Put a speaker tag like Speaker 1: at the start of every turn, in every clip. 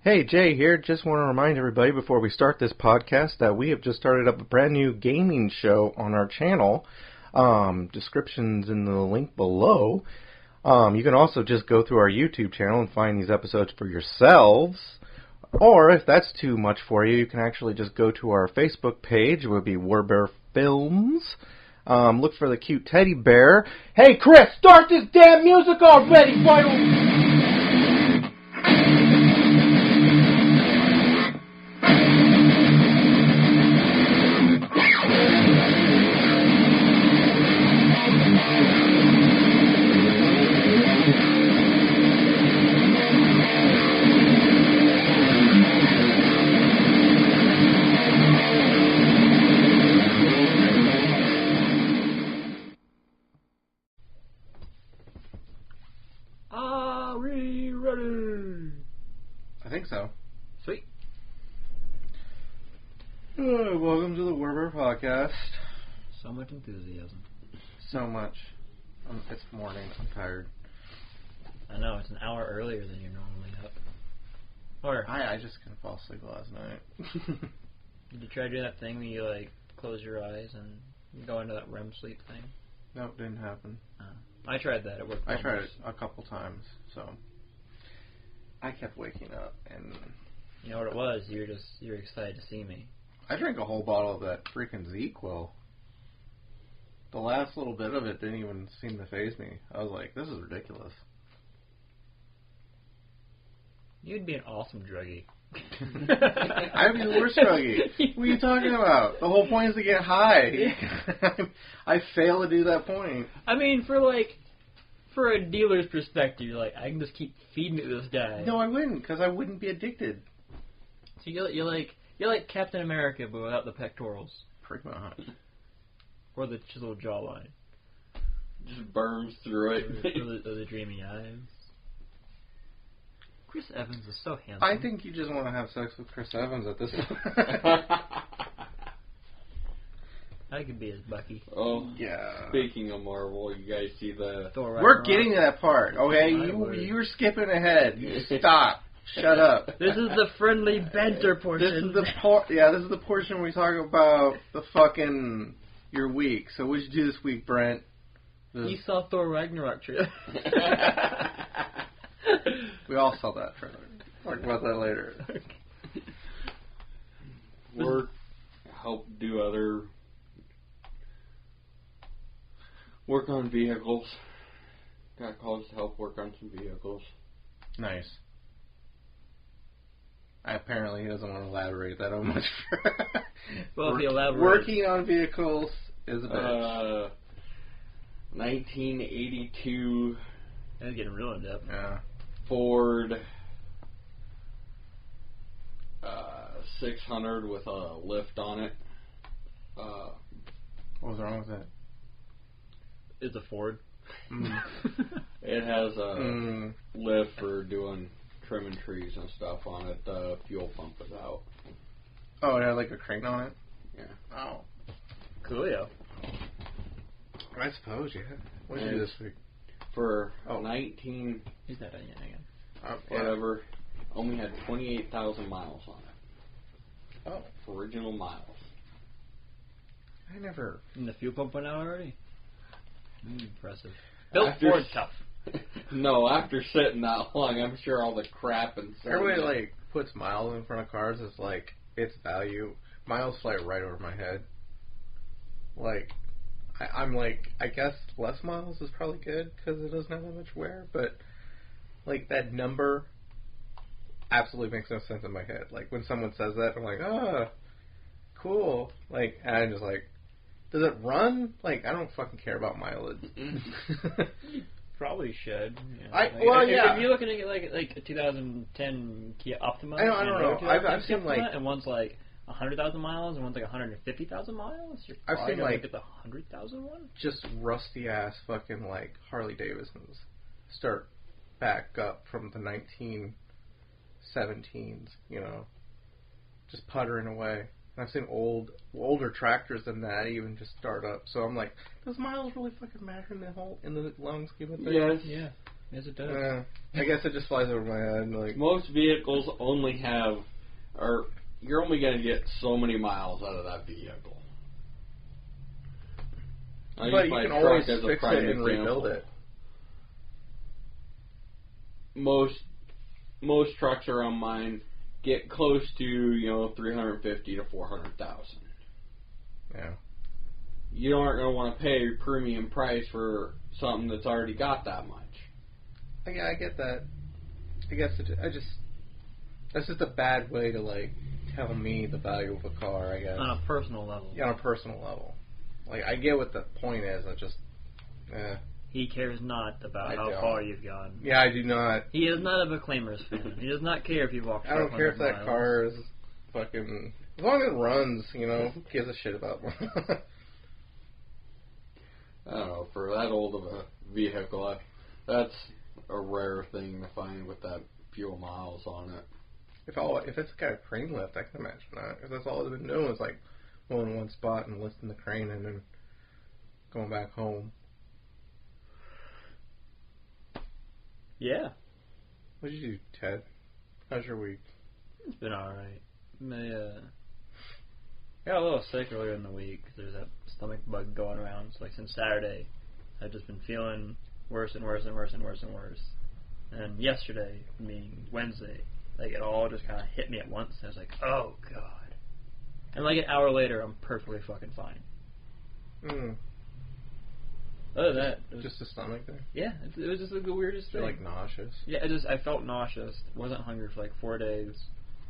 Speaker 1: Hey, Jay here. Just want to remind everybody before we start this podcast that we have just started up a brand new gaming show on our channel. Description's in the link below. You can also just go through our YouTube channel and find these episodes for yourselves. Or if that's too much for you, you can actually just go to our Facebook page. It would be Warbear Films. Look for the cute teddy bear. Hey, Chris, start this damn music already, Vital! I think so.
Speaker 2: Sweet.
Speaker 1: Welcome to the Warbear Podcast.
Speaker 2: So much enthusiasm.
Speaker 1: So much. It's morning. I'm tired.
Speaker 2: I know, it's an hour earlier than you're normally up. Or,
Speaker 1: I just couldn't fall asleep last night.
Speaker 2: did you try to do that thing where you, close your eyes and you go into that REM sleep thing?
Speaker 1: Nope, didn't happen.
Speaker 2: I tried that. It worked.
Speaker 1: I tried it a couple times, so I kept waking up, and
Speaker 2: you know what it was? You were excited to see me.
Speaker 1: I drank a whole bottle of that freaking ZzzQuil. The last little bit of it didn't even seem to faze me. I was like, this is ridiculous.
Speaker 2: You'd be an awesome druggie.
Speaker 1: I'd be the worst druggie. What are you talking about? The whole point is to get high. I fail to do that point.
Speaker 2: I mean, for a dealer's perspective, you're like, I can just keep feeding it to this guy.
Speaker 1: No, I wouldn't, because I wouldn't be addicted.
Speaker 2: So you're like Captain America, but without the pectorals.
Speaker 1: Pretty much.
Speaker 2: Or the chiseled jawline.
Speaker 3: Just burns through it.
Speaker 2: or the dreamy eyes. Chris Evans is so handsome.
Speaker 1: I think you just want to have sex with Chris Evans at this point.
Speaker 2: I could be his Bucky.
Speaker 3: Oh,
Speaker 1: yeah.
Speaker 3: Speaking of Marvel, you guys see the...
Speaker 2: Thor
Speaker 1: We're
Speaker 2: Ragnarok.
Speaker 1: getting to that part, okay? You're skipping ahead. You stop. Shut up.
Speaker 2: This is the friendly banter portion.
Speaker 1: This is the portion where we talk about the fucking your week. So what did you do this week, Brent?
Speaker 2: You saw Thor Ragnarok trailer.
Speaker 1: We all saw that trailer. Talk about that later.
Speaker 3: Work, help do other... Work on vehicles. Got calls to help work on some vehicles.
Speaker 1: Nice. Apparently he doesn't want to elaborate that much.
Speaker 2: Well, if he elaborates...
Speaker 1: Working on vehicles is a bitch.
Speaker 3: 1982...
Speaker 2: That's getting real in depth.
Speaker 1: Yeah.
Speaker 3: Ford 600 with a lift on it.
Speaker 1: What was wrong with that?
Speaker 2: It's a Ford.
Speaker 3: It has a lift for doing trimming trees and stuff on it. The fuel pump is out.
Speaker 1: Oh, it had like a crane on it?
Speaker 3: Yeah.
Speaker 1: Oh.
Speaker 2: Coolio.
Speaker 1: I suppose, yeah. What did you do this week?
Speaker 3: For 19...
Speaker 2: He's not done yet, again.
Speaker 3: Whatever. Only had 28,000 miles on it.
Speaker 1: Oh.
Speaker 3: Original miles.
Speaker 1: I never...
Speaker 2: And the fuel pump went out already? Impressive. Built
Speaker 3: After
Speaker 2: Ford tough.
Speaker 3: No, after sitting that long, I'm sure all the crap and stuff.
Speaker 1: Everybody, puts miles in front of cars as, its value. Miles fly right over my head. I'm I guess less miles is probably good because it doesn't have that much wear, but that number absolutely makes no sense in my head. When someone says that, I'm like, cool. And I'm just does it run? I don't fucking care about mileage.
Speaker 2: Probably should.
Speaker 1: Yeah.
Speaker 2: If you're looking at a 2010 Kia Optima,
Speaker 1: I don't know. I've seen
Speaker 2: and one's 100,000 miles and one's 150,000 miles. You're
Speaker 1: I've seen
Speaker 2: gonna get the 100,000 one.
Speaker 1: Just rusty ass fucking Harley Davidsons start back up from the 1917s, just puttering away. And I've seen older tractors than that even just start up. So I'm like, does miles really fucking matter in the long scheme of things?
Speaker 3: Yes.
Speaker 2: Yeah. Yes, it does.
Speaker 1: I guess it just flies over my head. Like
Speaker 3: most vehicles only have, or you're only going to get so many miles out of that vehicle.
Speaker 1: But you can always fix it and rebuild it.
Speaker 3: Most trucks around mine get close to 350 to 400,000.
Speaker 1: Yeah.
Speaker 3: You aren't going to want to pay a premium price for something that's already got that much.
Speaker 1: Yeah, I get that. I guess that's just a bad way to like tell me the value of a car. I guess
Speaker 2: on a personal level.
Speaker 1: Yeah, on a personal level. Like I get what the point is. I just,
Speaker 2: He cares not about how far you've gone.
Speaker 1: Yeah, I do not.
Speaker 2: He is not a Reclaimers fan. He does not care if you walk.
Speaker 1: I don't care if that car is fucking. As long as it runs, who gives a shit about?
Speaker 3: I don't know. For that old of a vehicle, that's a rare thing to find with that few miles on it.
Speaker 1: If it's got a crane lift, I can imagine that. Because that's all it's been doing is like going in one spot and lifting the crane and then going back home.
Speaker 2: Yeah.
Speaker 1: What did you do, Ted? How's your week?
Speaker 2: It's been alright. I got a little sick earlier in the week. There's that stomach bug going around. So, like, since Saturday, I've just been feeling worse and worse and worse and worse and worse. And yesterday, meaning Wednesday, like, it all just kind of hit me at once. I was like, oh, God. And, like, an hour later, I'm perfectly fucking fine. Other than that, it was
Speaker 1: just a stomach thing?
Speaker 2: Yeah, it was just like the weirdest thing.
Speaker 1: Like nauseous?
Speaker 2: Yeah, I felt nauseous. Wasn't hungry for like 4 days.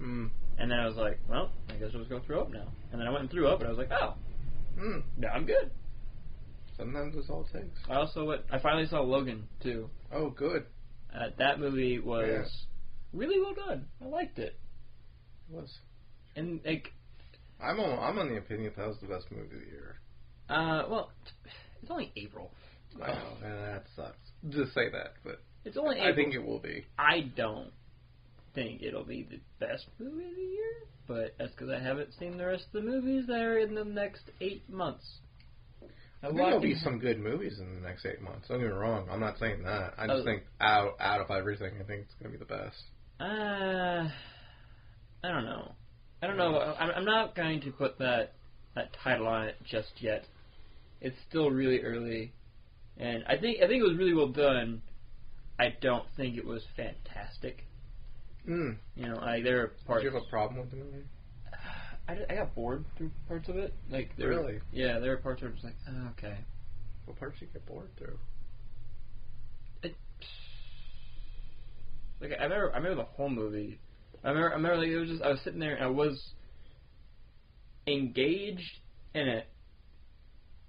Speaker 1: And
Speaker 2: then I was like, well, I guess I'll just go throw up now. And then I went and threw up, and I was like, oh, now I'm good.
Speaker 1: Sometimes that's all it takes.
Speaker 2: I finally saw Logan too.
Speaker 1: Oh, good.
Speaker 2: That movie was really well done. I liked it.
Speaker 1: It was.
Speaker 2: And like,
Speaker 1: I'm on the opinion that was the best movie of the year.
Speaker 2: Well, it's only April.
Speaker 1: I know, and that sucks. Just say that, but
Speaker 2: it's only April.
Speaker 1: I think it will be.
Speaker 2: I don't think it'll be the best movie of the year, but that's because I haven't seen the rest of the movies that are in the next 8 months.
Speaker 1: I think there'll be some good movies in the next 8 months. Don't get me wrong. I'm not saying that. I just think out of everything, I think it's going to be the best.
Speaker 2: I don't know. I'm not going to put that title on it just yet. It's still really early, and I think it was really well done. I don't think it was fantastic. There are parts.
Speaker 1: Did you have a problem with the movie?
Speaker 2: I got bored through parts of it.
Speaker 1: Really?
Speaker 2: Yeah, there were parts where I was like, oh, okay.
Speaker 1: What parts did you get bored through?
Speaker 2: I remember the whole movie. I remember like it was just I was sitting there and I was engaged in it,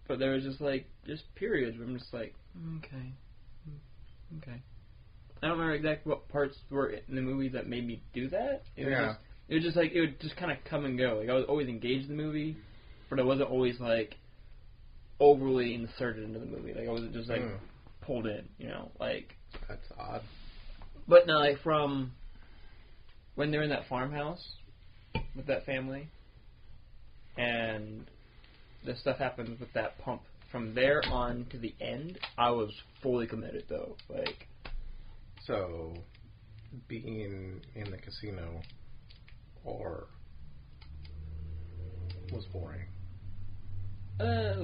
Speaker 2: but there was just periods where I'm just like, okay. I don't remember exactly what parts were in the movie that made me do that. It would just kind of come and go. Like I was always engaged in the movie, but I wasn't always like overly inserted into the movie. Like I wasn't just like pulled in, like.
Speaker 1: That's odd.
Speaker 2: But no, like from when they're in that farmhouse with that family, and the stuff happens with that pump. From there on to the end, I was fully committed though. Like.
Speaker 1: So, being in the casino, or was boring.
Speaker 2: I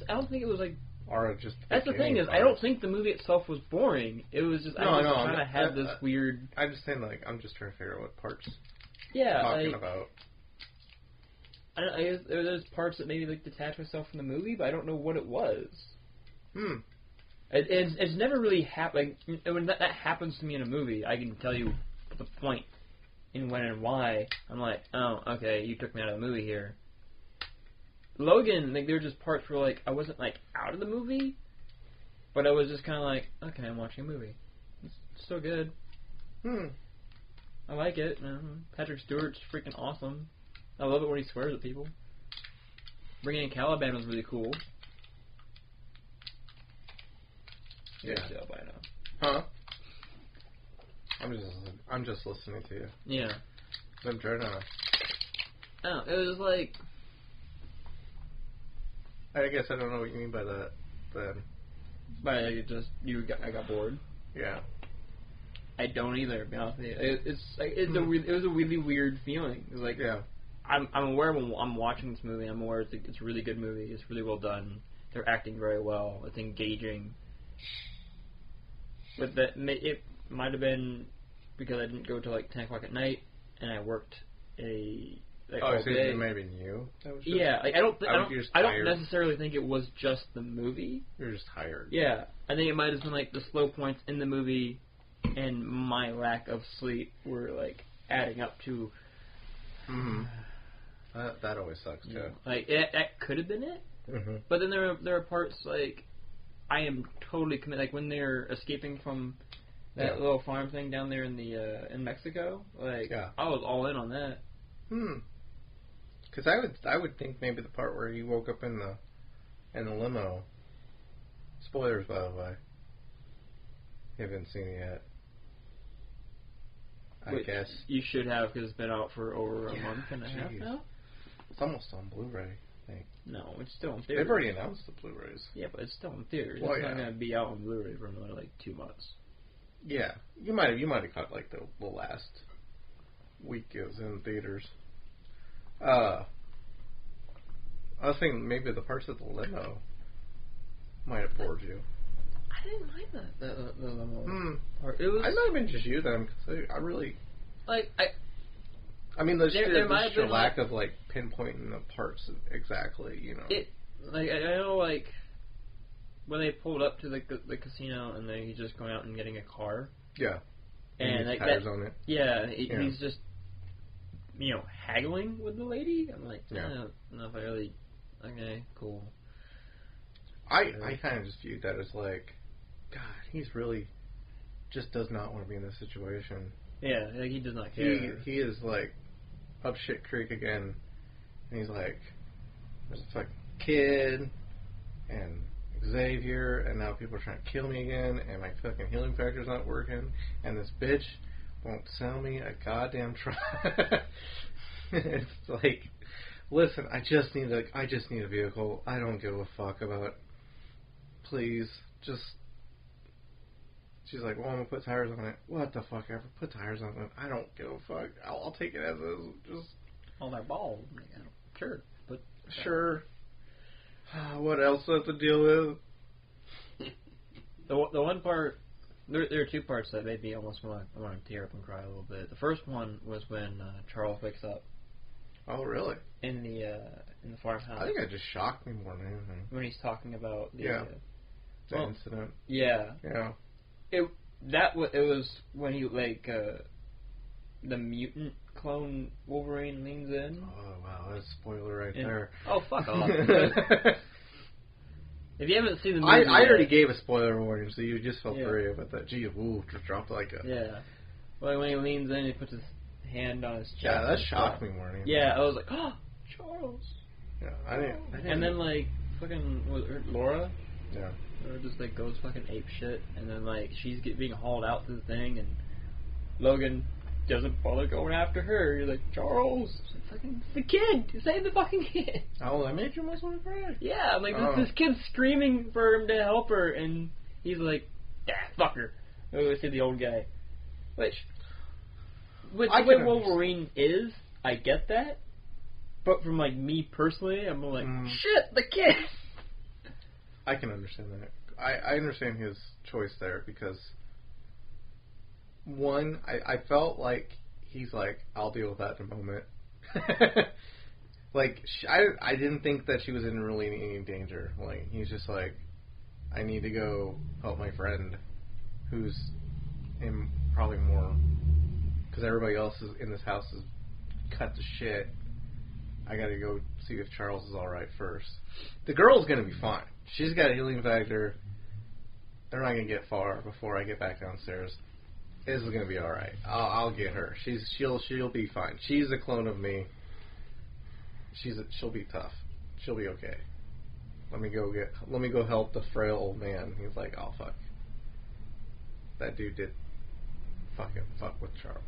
Speaker 2: don't think it was like.
Speaker 1: Or just.
Speaker 2: That's the thing is, I don't think the movie itself was boring. It was just I kind of had this weird.
Speaker 1: I'm just saying, like, I'm just trying to figure out what parts.
Speaker 2: Yeah,
Speaker 1: talking about.
Speaker 2: I guess there's parts that maybe like detach myself from the movie, but I don't know what it was. It's never really happened. Like, when that happens to me in a movie, I can tell you the point and when and why. I'm like, oh, okay, you took me out of the movie here. Logan, like, there were just parts where, like, I wasn't, like, out of the movie, but I was just kind of like, okay, I'm watching a movie. It's still good. I like it. Patrick Stewart's freaking awesome. I love it when he swears at people. Bringing in Caliban was really cool.
Speaker 1: Yeah.
Speaker 2: By now.
Speaker 1: Huh? I'm just listening to you.
Speaker 2: Yeah.
Speaker 1: I'm trying to.
Speaker 2: Oh, it was like.
Speaker 1: I guess I don't know what you mean by that. Then.
Speaker 2: But I got bored.
Speaker 1: Yeah.
Speaker 2: I don't either. To be honest with you, it was a really weird feeling. It's like I'm aware when I'm watching this movie. I'm aware it's a really good movie. It's really well done. They're acting very well. It's engaging. But it might have been because I didn't go till like 10 o'clock at night, and I worked all day.
Speaker 1: It may have been you.
Speaker 2: I don't necessarily think it was just the movie.
Speaker 1: You're just tired.
Speaker 2: Yeah, I think it might have been like the slow points in the movie, and my lack of sleep were like adding up to.
Speaker 1: Mm-hmm. That always sucks too.
Speaker 2: Like that could have been it.
Speaker 1: Mm-hmm.
Speaker 2: But then there are parts like I am totally committed. Like when they're escaping from that little farm thing down there in in Mexico. Like I was all in on that.
Speaker 1: Because I would think maybe the part where he woke up in the limo. Spoilers, by the way. You haven't seen it yet. I guess
Speaker 2: you should have because it's been out for over a month and a half now.
Speaker 1: It's almost on Blu-ray, I think.
Speaker 2: No, it's still in theaters.
Speaker 1: They've already announced the Blu-rays.
Speaker 2: Yeah, but it's still in theaters.
Speaker 1: Well,
Speaker 2: it's not going to be out on Blu-ray for another like 2 months.
Speaker 1: Yeah, you might have caught like the last week it was in theaters. I was thinking maybe the parts of the limo might have bored you.
Speaker 2: I didn't mind the limo part. It was.
Speaker 1: I might have been just you then, because I really
Speaker 2: like
Speaker 1: I mean, there's a lack
Speaker 2: like,
Speaker 1: of like pinpointing the parts exactly, you know.
Speaker 2: I know like when they pulled up to the casino and then he's just going out and getting a car.
Speaker 1: Yeah.
Speaker 2: And like
Speaker 1: tires on it.
Speaker 2: Yeah, he's just haggling with the lady. I'm like, I don't know if I really. Okay, cool.
Speaker 1: I kind of just viewed that as like, God, he's really just does not want to be in this situation.
Speaker 2: Yeah, like he does not care.
Speaker 1: He is like up shit creek again, and he's like, there's a fucking kid and Xavier, and now people are trying to kill me again, and my fucking healing factor's not working, and this bitch won't sell me a goddamn truck. It's like, listen, I just need a vehicle. I don't give a fuck about. Please, just. She's like, well, I'm gonna put tires on it. What the fuck ever? Put tires on it. I don't give a fuck. I'll take it as is. Just
Speaker 2: on their balls. Sure, but
Speaker 1: sure. What else do I have to deal with?
Speaker 2: The one part. There are 2 parts that made me almost want to tear up and cry a little bit. The first one was when Charles wakes up.
Speaker 1: Oh, really?
Speaker 2: In the farmhouse.
Speaker 1: I think that just shocked me more than anything.
Speaker 2: When he's talking about the
Speaker 1: incident.
Speaker 2: Yeah.
Speaker 1: Yeah.
Speaker 2: It was when he the mutant clone Wolverine leans in.
Speaker 1: Oh wow, that's a spoiler right there.
Speaker 2: Oh fuck off. If you haven't seen the movie,
Speaker 1: I already gave a spoiler warning, so you just felt free about that. Gee, just dropped like a...
Speaker 2: Yeah. Well, when he leans in, he puts his hand on his chest.
Speaker 1: Yeah, that shocked me more than anything.
Speaker 2: Yeah, I was like, oh, Charles.
Speaker 1: Yeah, I didn't.
Speaker 2: And then, like, fucking, Laura?
Speaker 1: Yeah.
Speaker 2: Laura just, like, goes fucking ape shit, and then, like, she's being hauled out to the thing, and Logan doesn't bother going after her. You're like, Charles, fucking the kid, save the fucking kid.
Speaker 1: Oh, that made you almost want to cry.
Speaker 2: Yeah, I'm like, this kid's screaming for him to help her, and he's like, fuck her. Oh, said the old guy. Which the way Wolverine is, I get that. But from like me personally, I'm like, shit, the kid.
Speaker 1: I can understand that. I understand his choice there because. One, I felt like he's like, I'll deal with that in a moment. Like, I didn't think that she was in really any danger. Like, he's just like, I need to go help my friend, who's in probably more, because everybody else is in this house is cut to shit. I gotta go see if Charles is alright first. The girl's gonna be fine. She's got a healing factor. They're not gonna get far before I get back downstairs. This is gonna be all right. I'll get her. She'll be fine. She's a clone of me. She'll be tough. She'll be okay. Let me go help the frail old man. He's like, oh fuck. That dude did fucking fuck with Charles.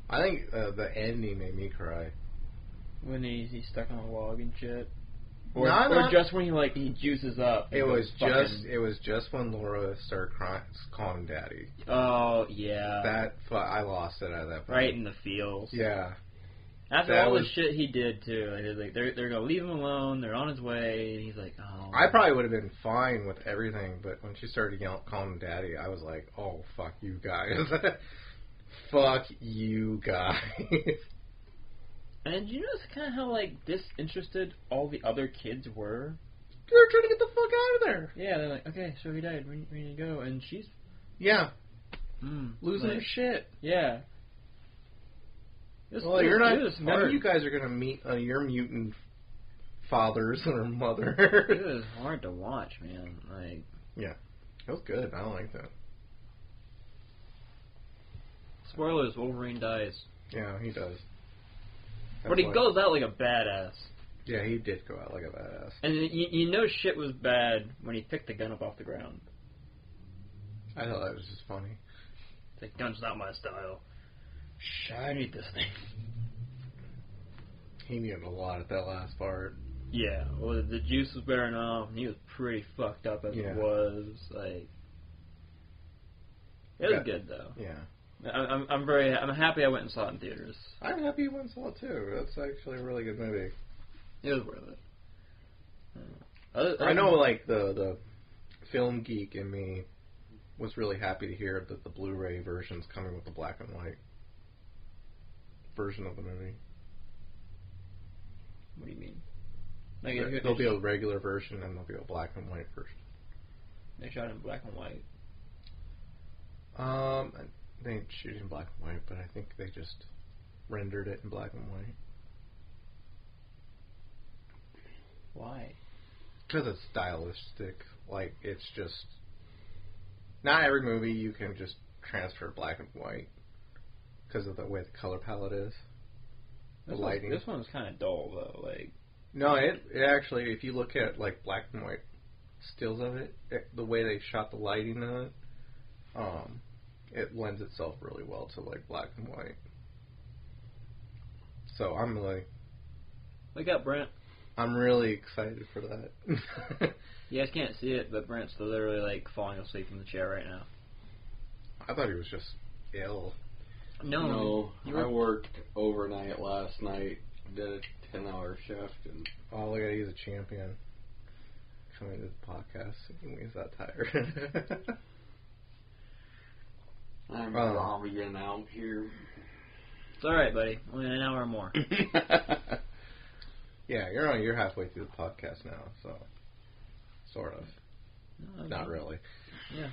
Speaker 1: I think the ending made me cry.
Speaker 2: When he's stuck on a log and shit. Or just when he juices up.
Speaker 1: It was just when Laura started calling him daddy.
Speaker 2: Oh yeah.
Speaker 1: I lost it at that point.
Speaker 2: Right in the feels.
Speaker 1: Yeah.
Speaker 2: After all the shit he did too, they're gonna leave him alone. They're on his way. And he's like, oh.
Speaker 1: I probably would have been fine with everything, but when she started calling him daddy, I was like, oh fuck you guys, fuck you guys.
Speaker 2: And you notice kind of how disinterested all the other kids were?
Speaker 1: They're trying to get the fuck out of there.
Speaker 2: Yeah, they're like, okay, so he died. We need to go, and she's
Speaker 1: losing her shit.
Speaker 2: Yeah.
Speaker 1: You're not. None of you guys are gonna meet your mutant fathers or mother.
Speaker 2: It was hard to watch, man.
Speaker 1: Yeah, it was good. I liked it.
Speaker 2: Spoilers: Wolverine dies.
Speaker 1: Yeah, he does.
Speaker 2: But he goes out like a badass.
Speaker 1: Yeah, he did go out like a badass.
Speaker 2: And you know shit was bad when he picked the gun up off the ground.
Speaker 1: I thought that was just funny.
Speaker 2: The gun's not my style. I need this thing.
Speaker 1: He needed a lot at that last part.
Speaker 2: Yeah, well, the juice was wearing off, and he was pretty fucked up as it was. It was good though.
Speaker 1: Yeah.
Speaker 2: I'm happy I went and saw it in theaters.
Speaker 1: I'm happy you went and saw it too. That's actually a really good movie.
Speaker 2: It was worth it.
Speaker 1: I know, the film geek in me was really happy to hear that the Blu-ray version's coming with the black and white version of the movie.
Speaker 2: What do you mean?
Speaker 1: There'll be a regular version and there'll be a black and white version.
Speaker 2: They shot in black and white.
Speaker 1: They shoot in black and white, but I think they just rendered it in black and white.
Speaker 2: Why?
Speaker 1: Because it's stylistic. It's just... Not every movie you can just transfer black and white because of the way the color palette is. The lighting.
Speaker 2: This one's kind of dull, though.
Speaker 1: No, it actually, if you look at black and white stills of it, the way they shot the lighting in it, it lends itself really well to black and white. So I'm really...
Speaker 2: Wake up, Brent.
Speaker 1: I'm really excited for that.
Speaker 2: You guys can't see it, but Brent's literally falling asleep in the chair right now.
Speaker 1: I thought he was just ill.
Speaker 3: No, I worked overnight last night, did a 10-hour shift, and...
Speaker 1: Oh, look at he's a champion. Coming to the podcast, he's that tired.
Speaker 3: I'm zombieing out here.
Speaker 2: It's alright, buddy. Only an hour more.
Speaker 1: Yeah, you're halfway through the podcast now, so... Sort of.
Speaker 2: No,
Speaker 1: not really.
Speaker 2: Yeah,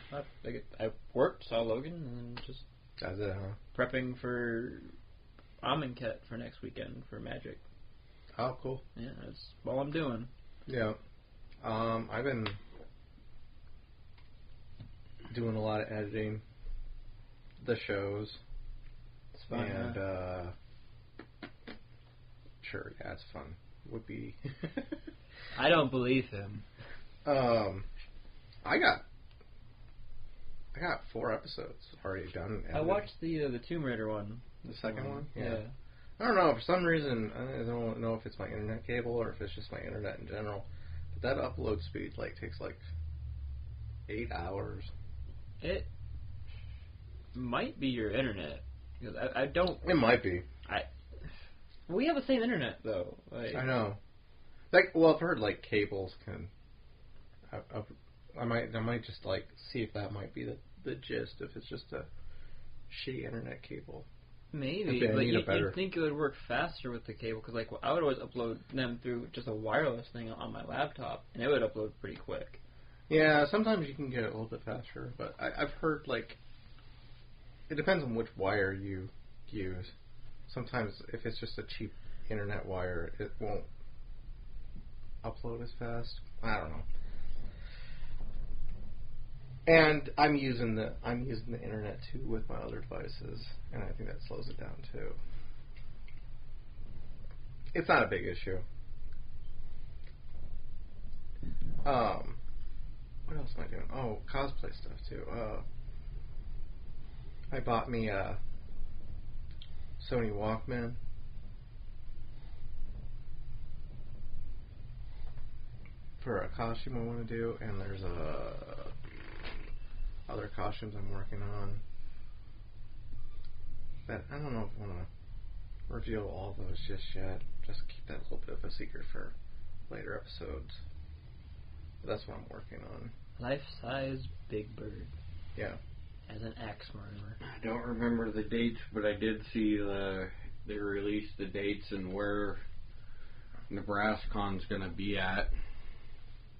Speaker 2: I worked, saw Logan, and then just...
Speaker 1: That's it, huh?
Speaker 2: Prepping for Amonkhet for next weekend for Magic.
Speaker 1: Oh, cool.
Speaker 2: Yeah, that's all I'm doing.
Speaker 1: Yeah. I've been doing a lot of editing the shows.
Speaker 2: It's fun,
Speaker 1: and,
Speaker 2: huh?
Speaker 1: Sure, yeah, it's fun. Would be...
Speaker 2: I don't believe him.
Speaker 1: I got 4 episodes already done.
Speaker 2: I watched the Tomb Raider one.
Speaker 1: The second one?
Speaker 2: Yeah.
Speaker 1: I don't know, for some reason, I don't know if it's my internet cable or if it's just my internet in general, but that upload speed takes 8 hours.
Speaker 2: It might be your internet, because I don't...
Speaker 1: It might be.
Speaker 2: We have the same internet, though.
Speaker 1: I know. I've heard cables can... I might just see if that might be the gist, if it's just a shitty internet cable.
Speaker 2: Maybe, but you'd think it would work faster with the cable, because I would always upload them through just a wireless thing on my laptop, and it would upload pretty quick.
Speaker 1: Yeah, sometimes you can get it a little bit faster, but I've heard it depends on which wire you use. Sometimes if it's just a cheap internet wire, it won't upload as fast. I don't know. And I'm using the internet too with my other devices, and I think that slows it down too. It's not a big issue. What else am I doing? Oh, cosplay stuff too. I bought me a Sony Walkman. for a costume I want to do, and there's other costumes I'm working on. That I don't know if I want to reveal all those just yet. Just keep that a little bit of a secret for later episodes. But that's what I'm working on.
Speaker 2: Life-size Big Bird.
Speaker 1: Yeah.
Speaker 2: As an axe murderer.
Speaker 3: I don't remember the dates, but I did see they released the dates and where NebraskaCon's going to be at.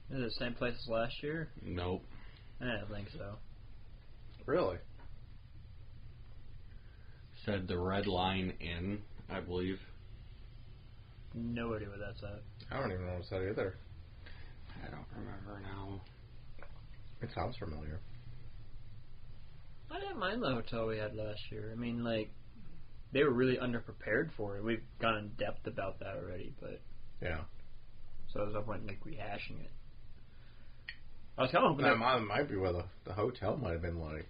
Speaker 2: Is it the same place as last year?
Speaker 3: Nope.
Speaker 2: I don't think so.
Speaker 1: Really?
Speaker 3: Said the Red Line Inn, I believe.
Speaker 2: No idea what that's at.
Speaker 1: I don't even know what's that either.
Speaker 3: I don't remember now.
Speaker 1: It sounds familiar.
Speaker 2: I didn't mind the hotel we had last year. I mean, like, they were really underprepared for it. We've gone in depth about that already, but...
Speaker 1: Yeah.
Speaker 2: So there's no point in, like, rehashing it. I was kind of hoping
Speaker 1: that might be where the hotel might have been like,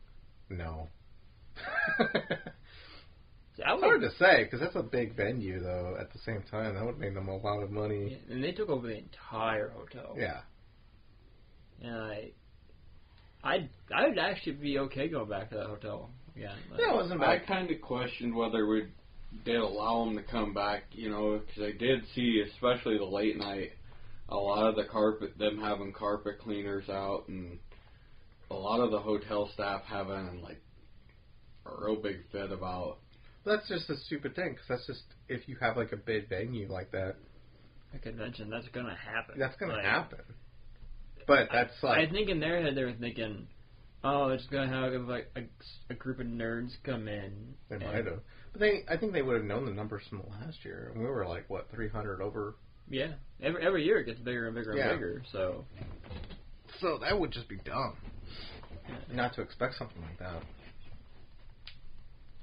Speaker 1: no. It's hard to say, because that's a big venue, though, at the same time. That would have made them a lot of money.
Speaker 2: Yeah, and they took over the entire hotel.
Speaker 1: Yeah.
Speaker 2: And I'd actually be okay going back to that hotel again. Like,
Speaker 1: yeah, it wasn't bad.
Speaker 3: I kind of questioned whether they'd allow them to come back, you know, because I did see, especially the late night, a lot of them having carpet cleaners out, and a lot of the hotel staff having, like, a real big fit about...
Speaker 1: That's just a stupid thing, because that's just, if you have, like, a big venue like that...
Speaker 2: A convention, that's going to happen.
Speaker 1: That's going to happen. But that's like...
Speaker 2: I think in their head they were thinking, oh, they're just going to have, like, a group of nerds come in.
Speaker 1: They might have. But I think they would have known the numbers from last year. And we were, like, what, 300 over...
Speaker 2: Yeah. Every year it gets bigger and bigger and bigger, so...
Speaker 1: So that would just be dumb. Not to expect something like that.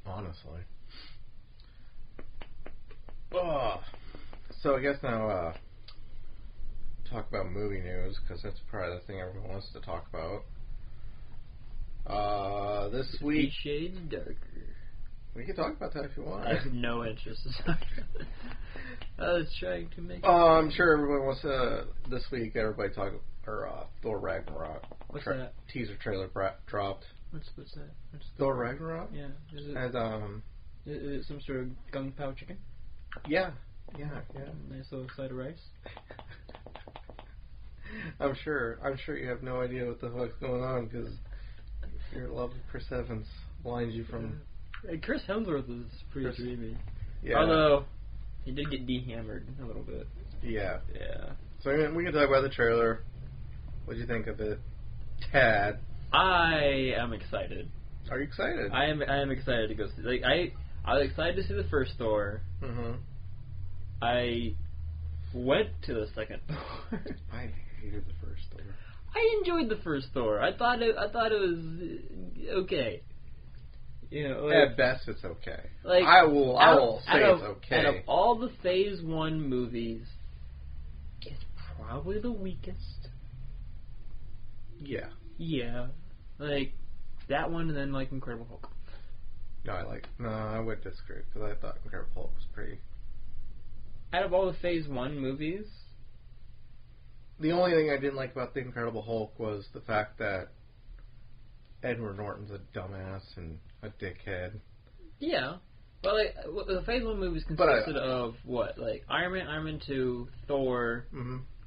Speaker 1: Honestly. Oh. So I guess now, talk about movie news, because that's probably the thing everyone wants to talk about. This week...
Speaker 2: Shades darker.
Speaker 1: We can talk about that if you want.
Speaker 2: I have no interest in talking about that. I was trying to make...
Speaker 1: I'm sure everyone wants to... This week, everybody talk... Thor Ragnarok.
Speaker 2: What's that?
Speaker 1: Teaser trailer dropped.
Speaker 2: What's that?
Speaker 1: Thor Ragnarok?
Speaker 2: Yeah. Is it some sort of gung pao chicken?
Speaker 1: Yeah.
Speaker 2: Nice little side of rice.
Speaker 1: I'm sure you have no idea what the fuck's going on, because your love of Chris Evans blinds you from...
Speaker 2: Chris Hemsworth is pretty dreamy.
Speaker 1: Yeah.
Speaker 2: Although, he did get de-hammered a little bit.
Speaker 1: Yeah.
Speaker 2: Yeah.
Speaker 1: So we can talk about the trailer. What do you think of it? Tad.
Speaker 2: I am excited.
Speaker 1: Are you excited?
Speaker 2: I am excited to go see. Like I was excited to see the first Thor.
Speaker 1: Mm-hmm.
Speaker 2: I went to the second Thor.
Speaker 1: I hated the first Thor.
Speaker 2: I enjoyed the first Thor. I thought it was okay. You know, like,
Speaker 1: at best, it's okay.
Speaker 2: Like
Speaker 1: I will say it's okay.
Speaker 2: Out of all the Phase 1 movies, it's probably the weakest.
Speaker 1: Yeah.
Speaker 2: Yeah. Like, that one and then, like, Incredible Hulk.
Speaker 1: No, I would disagree, because I thought Incredible Hulk was pretty...
Speaker 2: Out of all the Phase 1 movies...
Speaker 1: The only thing I didn't like about The Incredible Hulk was the fact that Edward Norton's a dumbass and a dickhead. Yeah.
Speaker 2: Well, like, the Phase 1 movies consisted of, what? Like, Iron Man 2, Thor,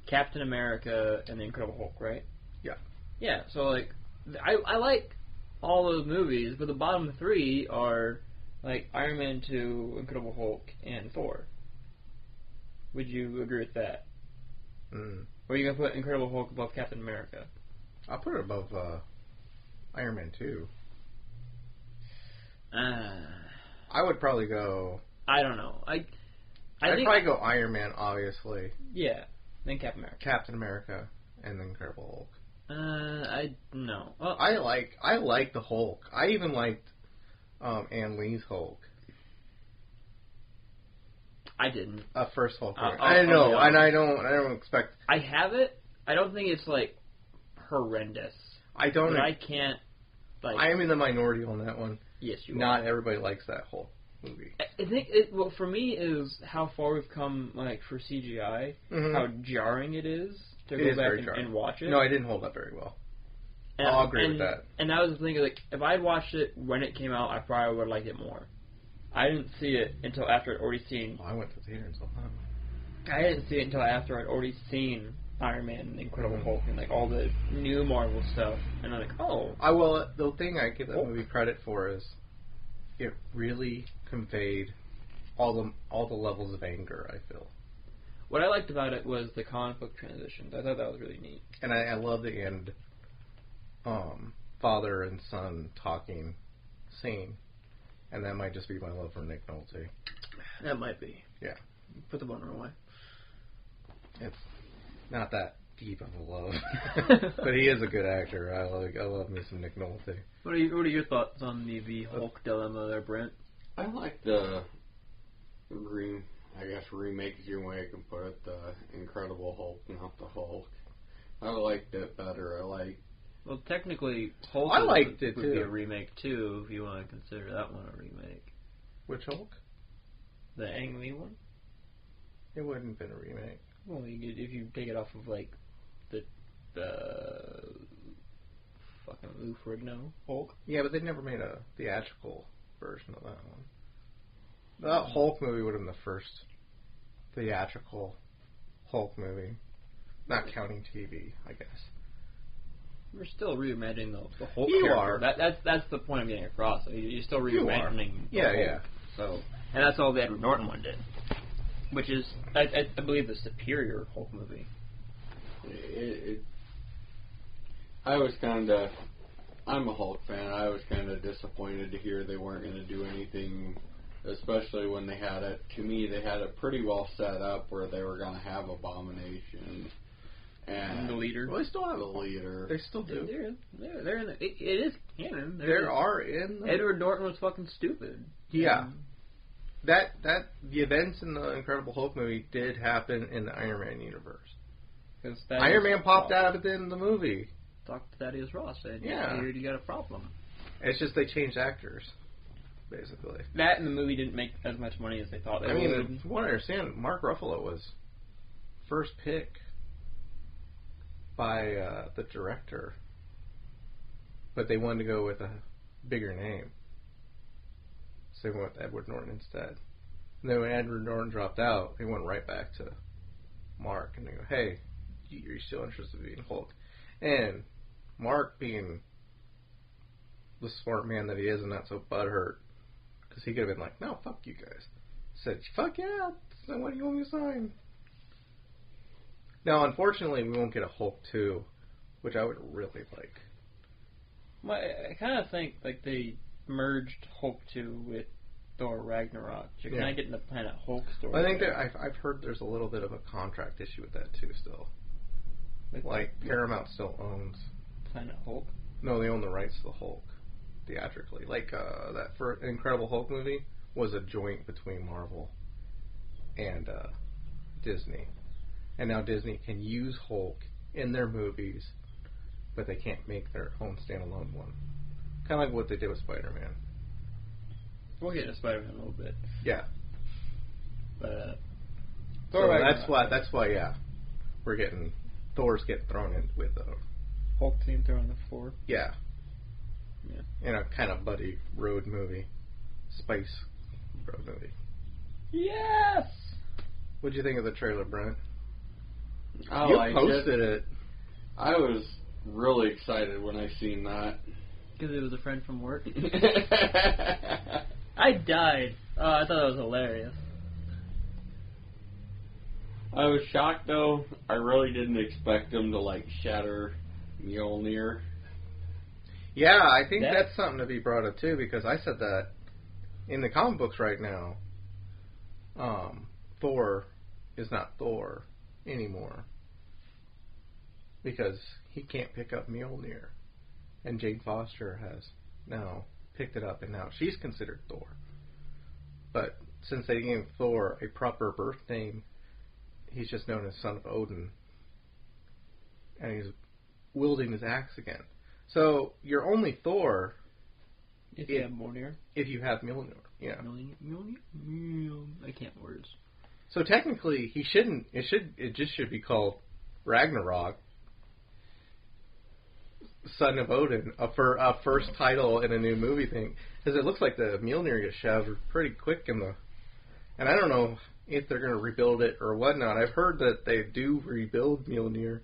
Speaker 2: Captain America, and The Incredible Hulk, right?
Speaker 1: Yeah.
Speaker 2: Yeah, so, like, I like all those movies, but the bottom three are, like, Iron Man 2, Incredible Hulk, and Thor. Would you agree with that? Or are you going to put Incredible Hulk above Captain America?
Speaker 1: I'll put it above Iron Man 2. I would probably go...
Speaker 2: I don't know. I'd
Speaker 1: probably go Iron Man, obviously.
Speaker 2: Yeah, then Captain America.
Speaker 1: Captain America, and then Incredible Hulk.
Speaker 2: No. Well,
Speaker 1: I like the Hulk. I even liked Ann Lee's Hulk.
Speaker 2: I didn't.
Speaker 1: First Hulk. I know, and I don't expect.
Speaker 2: I have it. I don't think it's like horrendous.
Speaker 1: I don't.
Speaker 2: But I can't. Like,
Speaker 1: I am in the minority on that one.
Speaker 2: Yes, you
Speaker 1: Not
Speaker 2: are.
Speaker 1: everybody likes that Hulk movie.
Speaker 2: I think what for me is how far we've come, like, for CGI. How jarring it is. to
Speaker 1: It
Speaker 2: go
Speaker 1: is
Speaker 2: back
Speaker 1: very jarring.
Speaker 2: and watch it.
Speaker 1: No, it didn't hold up very well.
Speaker 2: And,
Speaker 1: I'll agree with that.
Speaker 2: And that was the thing, like, if I had watched it when it came out, I probably would have liked it more. I didn't see it until after I'd already seen...
Speaker 1: I went to the theater and saw that.
Speaker 2: I didn't see it until after I'd already seen Iron Man and Incredible Hulk and, like, all the new Marvel stuff. And I'm like, oh.
Speaker 1: The thing I give that movie credit for is it really conveyed all the levels of anger, I feel.
Speaker 2: What I liked about it was the comic book transitions. I thought that was really neat.
Speaker 1: And I love the end father and son talking scene. And that might just be my love for Nick Nolte.
Speaker 2: That might be.
Speaker 1: Yeah.
Speaker 2: Put the boner away.
Speaker 1: It's not that deep of a love. But he is a good actor. I love me some Nick Nolte.
Speaker 2: What are your thoughts on the Hulk dilemma there, Brent?
Speaker 3: I like the remake, is your way I can put it, the Incredible Hulk, not the Hulk. I liked it better.
Speaker 2: Well, technically, Hulk
Speaker 1: I liked it
Speaker 2: would
Speaker 1: too.
Speaker 2: be a remake too, if you want to consider that one a remake.
Speaker 1: Which Hulk?
Speaker 2: The Ang Lee one?
Speaker 1: It wouldn't have been a remake.
Speaker 2: Well, if you take it off of, like, the fucking Lou Ferrigno Hulk.
Speaker 1: Yeah, but they never made a theatrical version of that one. That Hulk movie would have been the first theatrical Hulk movie. Not counting TV, I guess.
Speaker 2: We're still reimagining the Hulk
Speaker 1: You
Speaker 2: character.
Speaker 1: are.
Speaker 2: That's the point I'm getting across. You're still reimagining the
Speaker 1: Yeah,
Speaker 2: Hulk.
Speaker 1: yeah.
Speaker 2: So, and that's all the Edward Norton one did. Which is, I believe, the superior Hulk movie.
Speaker 3: I'm a Hulk fan. I was kind of disappointed to hear they weren't going to do anything, especially when they had it, to me, they had it pretty well set up where they were going to have Abomination. And
Speaker 2: the leader.
Speaker 3: Well, they still have a leader.
Speaker 1: They still do.
Speaker 2: They're in the, it is canon.
Speaker 3: Edward
Speaker 2: Norton was fucking stupid.
Speaker 1: Yeah. The events in the Incredible Hulk movie did happen in the Iron Man universe. Iron Man popped out of it in the movie.
Speaker 2: Talked to Thaddeus Ross, said,
Speaker 1: yeah,
Speaker 2: you got a problem.
Speaker 1: It's just they changed actors, basically.
Speaker 2: That and the movie didn't make as much money as they thought they would.
Speaker 1: From what I understand, Mark Ruffalo was first pick by the director, but they wanted to go with a bigger name. So they went with Edward Norton instead. And then when Edward Norton dropped out, they went right back to Mark and they go, hey, you're still interested in being Hulk? And Mark, being the smart man that he is and not so butthurt, because he could have been like, no, fuck you guys. Said, fuck yeah, so what do you want me to sign? Now, unfortunately, we won't get a Hulk 2, which I would really like.
Speaker 2: Well, I kind of think like they merged Hulk 2 with Thor Ragnarok. You're kind of getting the Planet Hulk story.
Speaker 1: I think that I've heard there's a little bit of a contract issue with that too. Still, like Paramount still owns
Speaker 2: Planet Hulk.
Speaker 1: No, they own the rights to the Hulk theatrically. Like that first Incredible Hulk movie was a joint between Marvel and Disney, and now Disney can use Hulk in their movies, but they can't make their own standalone one. Kind of like what they did with Spider-Man.
Speaker 2: We'll get into Spider-Man a little bit.
Speaker 1: Yeah.
Speaker 2: But
Speaker 1: so that's why yeah, we're getting Thor's getting thrown in with the
Speaker 2: Hulk team thrown on the floor.
Speaker 1: Yeah.
Speaker 2: Yeah.
Speaker 1: In a kind of buddy road movie, space road movie.
Speaker 2: Yes.
Speaker 1: What'd you think of the trailer, Brent?
Speaker 3: Oh,
Speaker 1: you posted it.
Speaker 3: I was really excited when I seen that.
Speaker 2: Because it was a friend from work. I died. Oh, I thought that was hilarious.
Speaker 3: I was shocked though. I really didn't expect him to like shatter Mjolnir.
Speaker 1: Yeah, I think that's something to be brought up too, because I said that in the comic books right now, Thor is not Thor anymore because he can't pick up Mjolnir. And Jane Foster has now picked it up, and now she's considered Thor. But since they gave Thor a proper birth name, he's just known as Son of Odin. And he's wielding his axe again. So you're only Thor
Speaker 2: if you have Mjolnir.
Speaker 1: If you have Mjolnir, yeah.
Speaker 2: Mjolnir. I can't words.
Speaker 1: So technically, he shouldn't. It just should be called Ragnarok, son of Odin, for a first title in a new movie thing, because it looks like the Mjolnir gets shattered pretty quick in the. And I don't know if they're going to rebuild it or whatnot. I've heard that they do rebuild Mjolnir,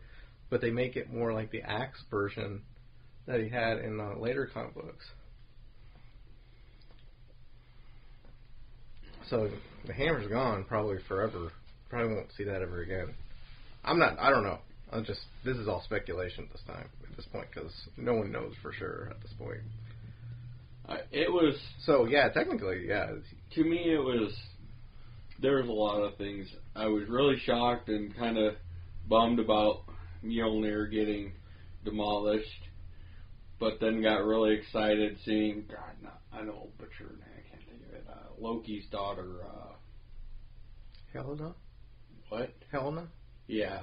Speaker 1: but they make it more like the axe version that he had in later comic books. So the hammer's gone probably forever. Probably won't see that ever again. I don't know. This is all speculation at this point, because no one knows for sure at this point.
Speaker 3: It was...
Speaker 1: So, yeah, technically, yeah.
Speaker 3: To me, it was... There was a lot of things. I was really shocked and kind of bummed about Mjolnir getting demolished, but then got really excited seeing... God, no, I know, butcher her name. I can't think of it. Loki's daughter...
Speaker 1: Helena?
Speaker 3: What?
Speaker 1: Helena?
Speaker 3: Yeah.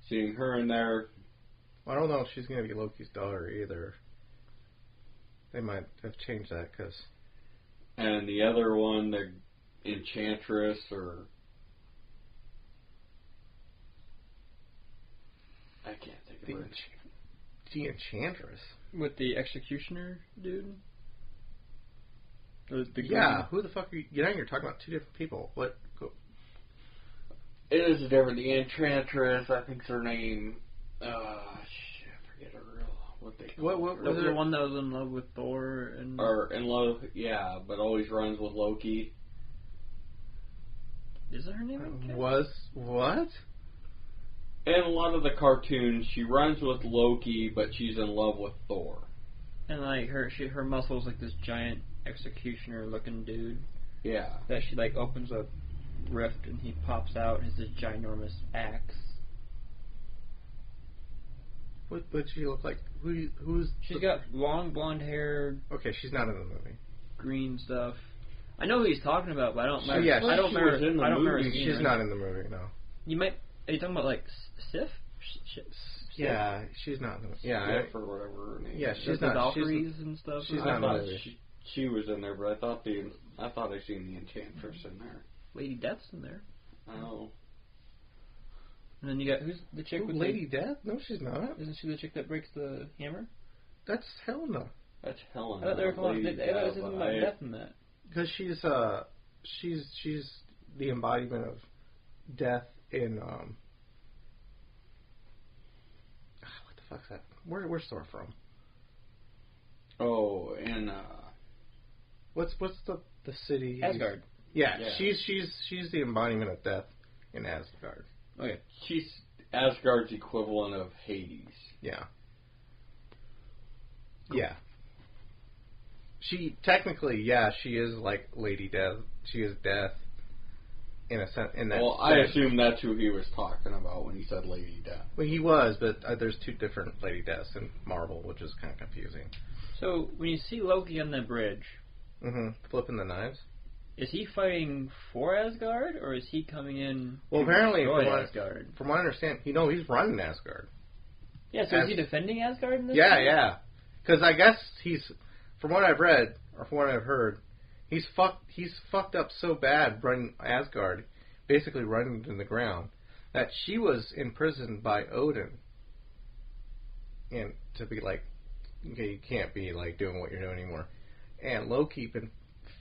Speaker 3: Seeing her in there.
Speaker 1: I don't know if she's going to be Loki's daughter either. They might have changed that, because...
Speaker 3: And the other one, the Enchantress, or... I can't think of her.
Speaker 1: The Enchantress?
Speaker 2: With the Executioner dude?
Speaker 1: Yeah, who the fuck are you... You're talking about two different people. What...
Speaker 3: It is different. The Enchantress, I think's her name. I forget her real. What they call
Speaker 1: what
Speaker 3: her.
Speaker 2: Was the one that was in love with Thor and?
Speaker 3: Or in love, yeah, but always runs with Loki.
Speaker 2: Is that her name?
Speaker 1: Was what?
Speaker 3: In a lot of the cartoons, she runs with Loki, but she's in love with Thor.
Speaker 2: And like her muscles like this giant executioner looking dude.
Speaker 3: Yeah.
Speaker 2: That she like opens a rift and he pops out and has this ginormous axe.
Speaker 1: What she look like? Who's?
Speaker 2: She's got long blonde hair.
Speaker 1: Okay, she's not in the movie.
Speaker 2: Green stuff. I know who he's talking about, but I don't remember.
Speaker 1: Yeah,
Speaker 2: I don't
Speaker 3: she
Speaker 2: remember.
Speaker 3: was in the
Speaker 2: I don't remember.
Speaker 3: movie.
Speaker 1: She's not in the movie. No.
Speaker 2: You might. Are you talking about like Sif?
Speaker 1: Yeah, she's not in the movie. Yeah,
Speaker 3: or whatever her name.
Speaker 1: Yeah,
Speaker 3: is.
Speaker 1: she's
Speaker 2: the
Speaker 1: not.
Speaker 2: Valkyries and stuff.
Speaker 1: She's
Speaker 3: I
Speaker 1: not in the
Speaker 3: thought
Speaker 1: movie.
Speaker 3: she was in there, but I thought I seen the Enchantress in there.
Speaker 2: Lady Death's in there.
Speaker 3: Oh.
Speaker 2: And then you got who's the chick with
Speaker 1: Lady Death? No, she's not.
Speaker 2: Isn't she the chick that breaks the hammer?
Speaker 1: That's Helena.
Speaker 3: That's Helen.
Speaker 2: I thought they were calling.
Speaker 3: Lady
Speaker 2: I thought it was
Speaker 3: Death,
Speaker 2: something about death in that.
Speaker 1: Because she's the embodiment of death in what the fuck's that? Where's Thor from?
Speaker 3: Oh, and
Speaker 1: What's the city?
Speaker 2: Asgard.
Speaker 1: Yeah,
Speaker 3: Yeah.
Speaker 1: she's the embodiment of death in Asgard.
Speaker 3: okay, she's Asgard's equivalent of Hades.
Speaker 1: Yeah. Yeah. She technically, she is like Lady Death. She is Death in a sense. In that
Speaker 3: Well, I assume that's who he was talking about when he said Lady Death.
Speaker 1: Well, he was, but there's two different Lady Deaths in Marvel, which is kind of confusing.
Speaker 2: So when you see Loki on the bridge,
Speaker 1: Flipping the knives.
Speaker 2: is he fighting for Asgard or is he coming in?
Speaker 1: Well,
Speaker 2: to
Speaker 1: apparently,
Speaker 2: destroy Asgard.
Speaker 1: From what I understand, he's running Asgard.
Speaker 2: Yeah, so is he defending Asgard in this?
Speaker 1: Yeah. Because I guess from what I've read or from what I've heard, he's fucked up so bad running Asgard, basically running it in the ground, that she was imprisoned by Odin, and to be like, okay, you can't be like doing what you're doing anymore. And Loki been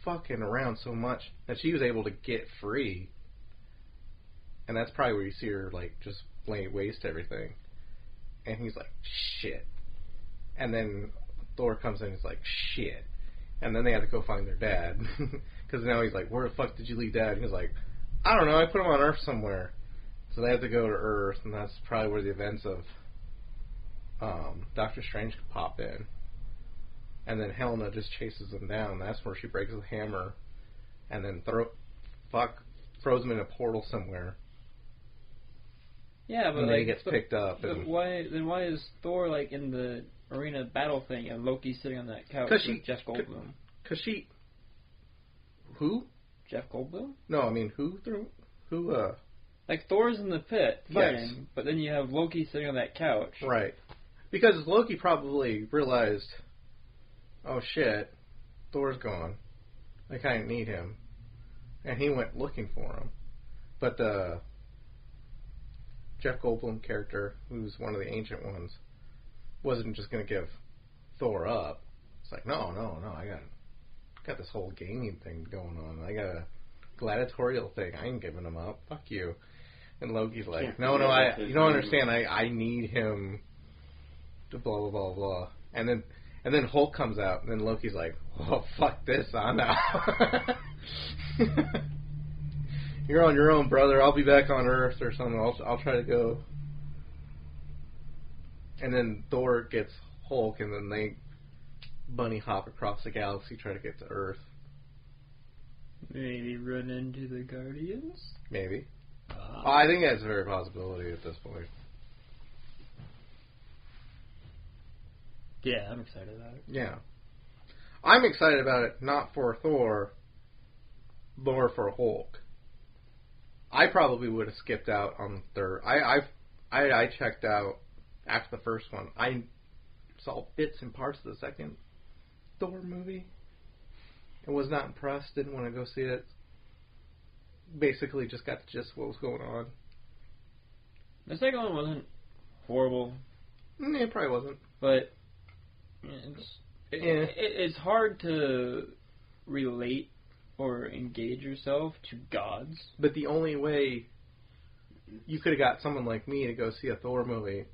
Speaker 1: fucking around so much that she was able to get free, and that's probably where you see her like just lay waste everything. And he's like, shit. And then Thor comes in and he's like, shit. And then they have to go find their dad. Because now he's like, where the fuck did you leave Dad? And he's like, I don't know, I put him on Earth somewhere. So they have to go to Earth, and that's probably where the events of Doctor Strange pop in. And then Helena just chases them down. That's where she breaks the hammer. And then throws him in a portal somewhere.
Speaker 2: Yeah, but
Speaker 1: and
Speaker 2: like,
Speaker 1: then he gets picked up.
Speaker 2: But why is Thor like in the arena battle thing and Loki sitting on that couch with Jeff Goldblum?
Speaker 1: Because who?
Speaker 2: Jeff Goldblum?
Speaker 1: No, I mean who?
Speaker 2: Like Thor's in the pit fighting,
Speaker 1: Yes.
Speaker 2: but then you have Loki sitting on that couch.
Speaker 1: Right. Because Loki probably realized, oh shit, Thor's gone. I kind of need him. And he went looking for him. But Jeff Goldblum character, who's one of the Ancient Ones, wasn't just going to give Thor up. It's like, no, I got this whole gaming thing going on. I got a gladiatorial thing. I ain't giving him up. Fuck you. And Loki's like, no, you don't understand. I need him to blah, blah, blah, blah. And then Hulk comes out, and then Loki's like, well, fuck this, I'm out. You're on your own, brother. I'll be back on Earth or something. I'll try to go. And then Thor gets Hulk, and then they bunny hop across the galaxy, try to get to Earth.
Speaker 2: Maybe run into the Guardians?
Speaker 1: Maybe. I think that's a very possibility at this point.
Speaker 2: Yeah, I'm excited about it.
Speaker 1: Yeah. I'm excited about it, not for Thor, more for Hulk. I probably would have skipped out on the third. I checked out after the first one. I saw bits and parts of the second Thor movie. I was not impressed, didn't want to go see it. Basically just got the gist of what was going on.
Speaker 2: The second one wasn't horrible.
Speaker 1: It probably wasn't.
Speaker 2: But it's hard to relate or engage yourself to gods.
Speaker 1: But the only way you could have got someone like me to go see a Thor movie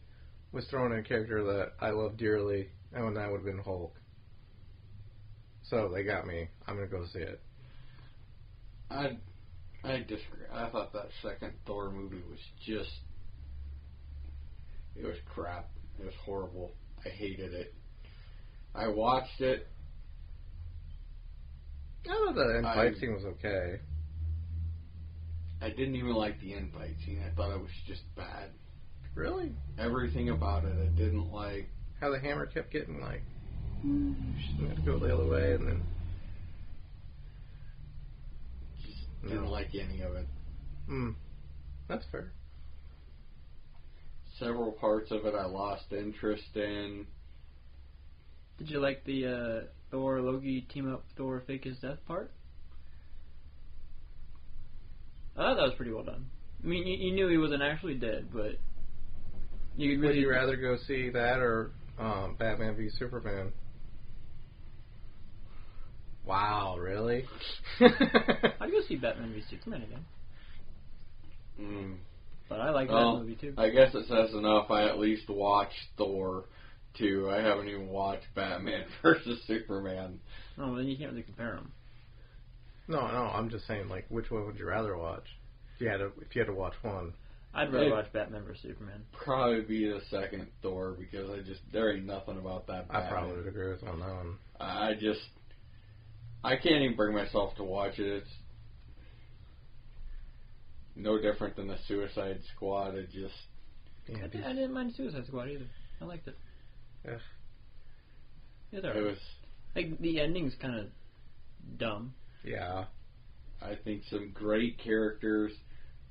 Speaker 1: was throwing in a character that I love dearly, and that would have been Hulk. So they got me. I'm going to go see it.
Speaker 3: I disagree. I thought that second Thor movie was just... It was crap. It was horrible. I hated it. I watched it.
Speaker 1: I thought the end fight scene was okay.
Speaker 3: I didn't even like the end fight scene. I thought it was just bad.
Speaker 1: Really?
Speaker 3: Everything about it I didn't like.
Speaker 1: How the hammer kept getting like... She's going to go the other way, and then...
Speaker 3: Just didn't like any of it.
Speaker 1: That's fair.
Speaker 3: Several parts of it I lost interest in.
Speaker 2: Did you like the Thor Loki team up Thor fake his death part? I thought that was pretty well done. I mean, you knew he wasn't actually dead, but you could really...
Speaker 1: Would you rather go see that or Batman v Superman? Wow, really?
Speaker 2: I'd go see Batman v Superman again. But I like that movie too.
Speaker 3: I guess it says enough. I at least watched Thor 2. I haven't even watched Batman versus Superman.
Speaker 2: No, well, then you can't really compare them.
Speaker 1: No, I'm just saying, like, which one would you rather watch? If you had to watch one.
Speaker 2: I'd rather watch Batman vs Superman.
Speaker 3: Probably be the second Thor because there ain't nothing about that Batman.
Speaker 1: I probably would agree with on that one.
Speaker 3: I can't even bring myself to watch it. It's no different than the Suicide Squad. It just...
Speaker 2: I didn't mind Suicide Squad either. I liked it.
Speaker 1: Yeah.
Speaker 2: It was... Like, the ending's kind of dumb.
Speaker 1: Yeah.
Speaker 3: I think some great characters,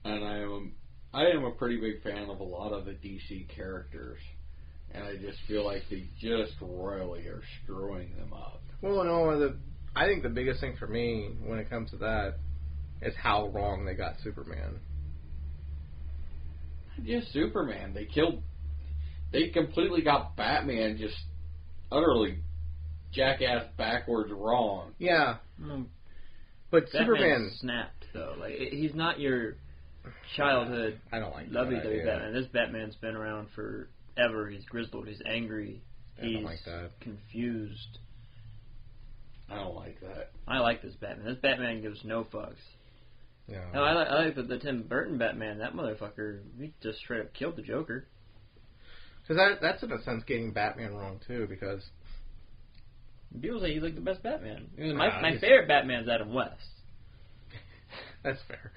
Speaker 3: and I am a pretty big fan of a lot of the DC characters, and I just feel like they just royally are screwing them up.
Speaker 1: Well, no, I think the biggest thing for me when it comes to that is how wrong they got Superman.
Speaker 3: Just Superman. They completely got Batman just utterly jackass backwards wrong.
Speaker 1: Yeah. But
Speaker 2: Batman
Speaker 1: Superman
Speaker 2: snapped though. Like he's not your childhood.
Speaker 1: I don't like
Speaker 2: lovey-dovey Batman. This Batman's been around forever. He's grizzled. He's angry. He's
Speaker 1: like that.
Speaker 2: Confused.
Speaker 3: I don't like that.
Speaker 2: I like this Batman. This Batman gives no fucks.
Speaker 1: Yeah.
Speaker 2: No, I like the Tim Burton Batman. That motherfucker, he just straight up killed the Joker.
Speaker 1: Because that's in a sense getting Batman wrong too. Because
Speaker 2: people say he's like the best Batman. My favorite Batman's Adam West.
Speaker 1: That's fair.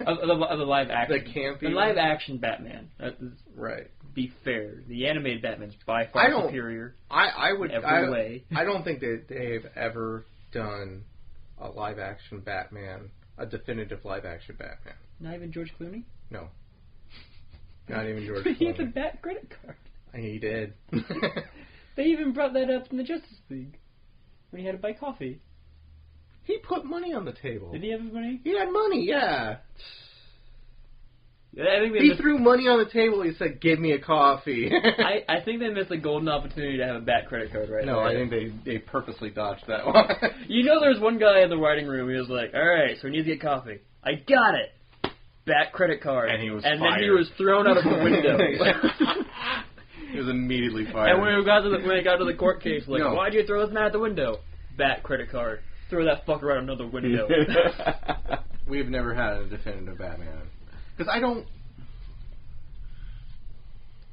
Speaker 2: of the live action.
Speaker 1: The campy.
Speaker 2: The live action Batman.
Speaker 1: Right.
Speaker 2: Be fair. The animated Batman's by far superior.
Speaker 1: I would.
Speaker 2: In every way.
Speaker 1: I don't think that they've ever done a live action Batman, a definitive live action Batman.
Speaker 2: Not even George Clooney?
Speaker 1: No. Not even George
Speaker 2: But he
Speaker 1: Clooney.
Speaker 2: had the Bat credit card.
Speaker 1: He did.
Speaker 2: They even brought that up in the Justice League when he had to buy coffee.
Speaker 1: He put money on the table.
Speaker 2: Did he have money?
Speaker 1: He had money, yeah.
Speaker 2: I think
Speaker 1: He threw money on the table. He said, "Give me a coffee."
Speaker 2: I think they missed a golden opportunity to have a Bat credit card right
Speaker 1: No,
Speaker 2: there.
Speaker 1: I think they purposely dodged that one.
Speaker 2: You know, there's one guy in the writing room. He was like, "All right, so we need to get coffee. I got it. Bat credit card."
Speaker 1: And he was
Speaker 2: then
Speaker 1: fired.
Speaker 2: he was thrown out of the window.
Speaker 1: He was immediately fired.
Speaker 2: And when it got to the court case, like,
Speaker 1: No.
Speaker 2: why'd you throw this man out the window? Bat credit card. Throw that fucker out another window.
Speaker 1: We've never had a definitive Batman. Because I don't...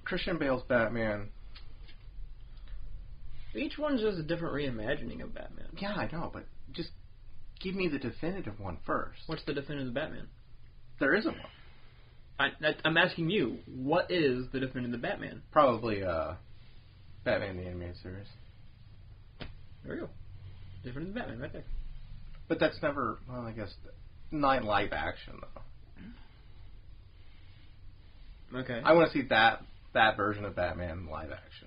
Speaker 1: Christian Bale's Batman...
Speaker 2: Each one's just a different reimagining of Batman.
Speaker 1: Yeah, I know, but just give me the definitive one first.
Speaker 2: What's the definitive Batman?
Speaker 1: There isn't one.
Speaker 2: I'm asking you, what is the definitive Batman?
Speaker 1: Probably Batman the Animated Series.
Speaker 2: There we go. Definitive Batman right there.
Speaker 1: But that's never... Well, I guess... Not live action, though.
Speaker 2: Okay.
Speaker 1: I want to see that version of Batman live action.